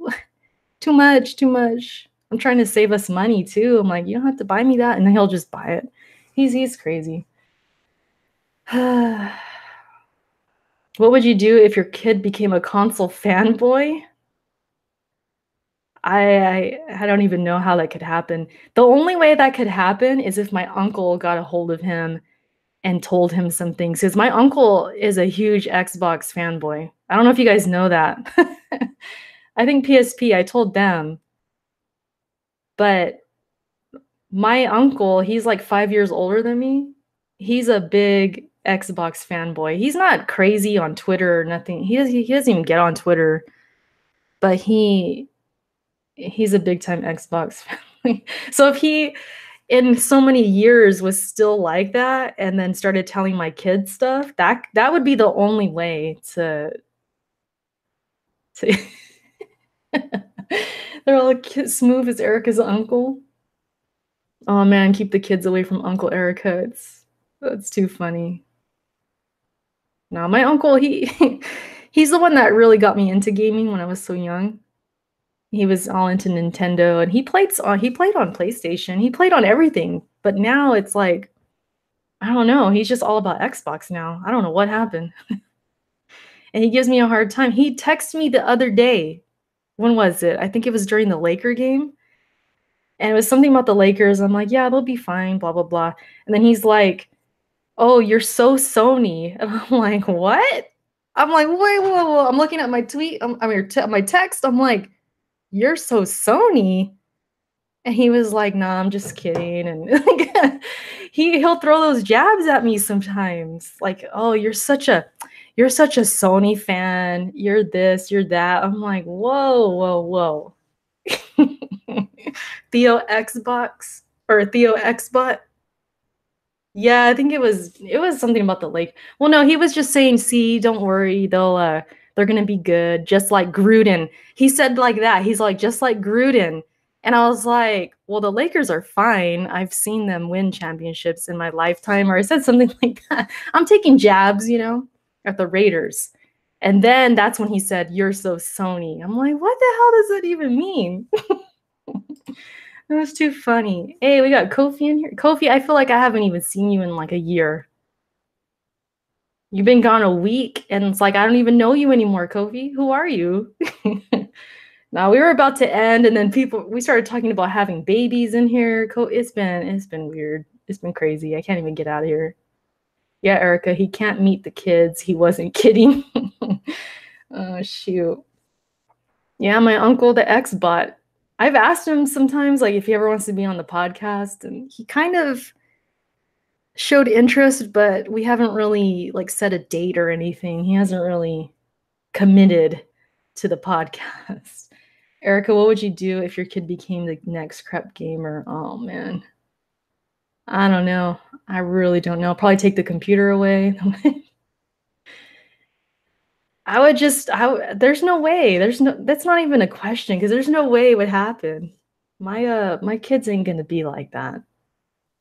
too much, too much. I'm trying to save us money too. I'm like, you don't have to buy me that, and then he'll just buy it. He's crazy. What would you do if your kid became a console fanboy? I don't even know how that could happen. The only way that could happen is if my uncle got a hold of him and told him some things. Because my uncle is a huge Xbox fanboy. I don't know if you guys know that. I think PSP, I told them. But my uncle, he's like 5 years older than me. He's a big Xbox fanboy. He's not crazy on Twitter or nothing. He doesn't even get on Twitter. But He's a big time Xbox family. So if he in so many years was still like that and then started telling my kids stuff, that would be the only way to they're all smooth as Erica's uncle. Oh man, keep the kids away from Uncle Erica. That's too funny. No, my uncle, he's the one that really got me into gaming when I was so young. He was all into Nintendo and he played on PlayStation. He played on everything. But now it's like I don't know, he's just all about Xbox now. I don't know what happened. And he gives me a hard time. He texted me the other day. When was it? I think it was during the Laker game. And it was something about the Lakers. I'm like, yeah, they'll be fine, blah, blah, blah. And then he's like, oh, you're so Sony. And I'm like, what? I'm like, wait, whoa, whoa. I'm looking at my tweet, my text. I'm like, you're so Sony. And he was like, nah, I'm just kidding. And like, he'll throw those jabs at me sometimes. Like, oh, you're such a Sony fan. You're this, you're that. I'm like, whoa, whoa, whoa. Theo Xbox or Theo Xbot. Yeah, I think it was something about the lake. Well, no, he was just saying, see, don't worry, they're gonna be good, just like Gruden. He said like that. He's like, just like Gruden. And I was like, well, the Lakers are fine. I've seen them win championships in my lifetime, or I said something like that. I'm taking jabs, at the Raiders. And then that's when he said, you're so Sony. I'm like, what the hell does that even mean? That was too funny. Hey, we got Kofi in here. Kofi, I feel like I haven't even seen you in like a year. You've been gone a week, and it's like I don't even know you anymore, Kofi. Who are you? Now we were about to end, and then we started talking about having babies in here. It's been weird. It's been crazy. I can't even get out of here. Yeah, Erica, he can't meet the kids. He wasn't kidding. Oh shoot. Yeah, my uncle, the X-bot. I've asked him sometimes, like, if he ever wants to be on the podcast, and he kind of showed interest, but we haven't really, like, set a date or anything. He hasn't really committed to the podcast. Erica, what would you do if your kid became the next crep gamer? Oh, man. I don't know. I really don't know. Probably take the computer away. There's no way. That's not even a question because there's no way it would happen. My kids ain't gonna be like that.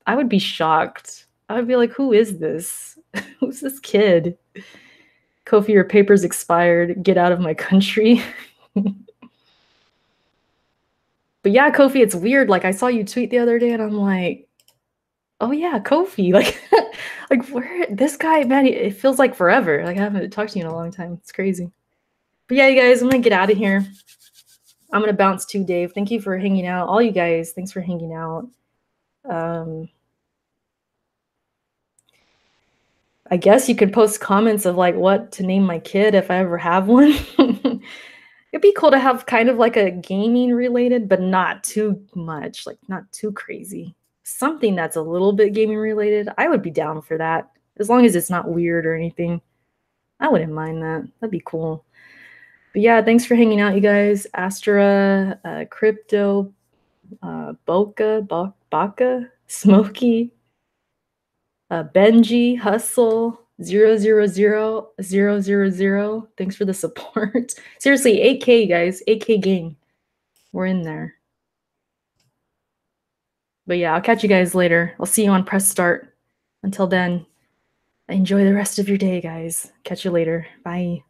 I would be shocked. I would be like, who is this? Who's this kid? Kofi, your paper's expired. Get out of my country. But yeah, Kofi, it's weird. Like I saw you tweet the other day and I'm like, oh yeah, Kofi. Like where this guy, man, it feels like forever. Like I haven't talked to you in a long time. It's crazy. But yeah, you guys, I'm gonna get out of here. I'm gonna bounce too, Dave. Thank you for hanging out. All you guys, thanks for hanging out. I guess you could post comments of like what to name my kid if I ever have one. It'd be cool to have kind of like a gaming related, but not too much, like not too crazy. Something that's a little bit gaming related. I would be down for that. As long as it's not weird or anything. I wouldn't mind that. That'd be cool. But yeah, thanks for hanging out, you guys. Astra, Crypto, Baka, Smokey, Benji, Hustle, 000. Thanks for the support. Seriously, 8K, guys. 8K gang. We're in there. But yeah, I'll catch you guys later. I'll see you on press start. Until then, enjoy the rest of your day, guys. Catch you later. Bye.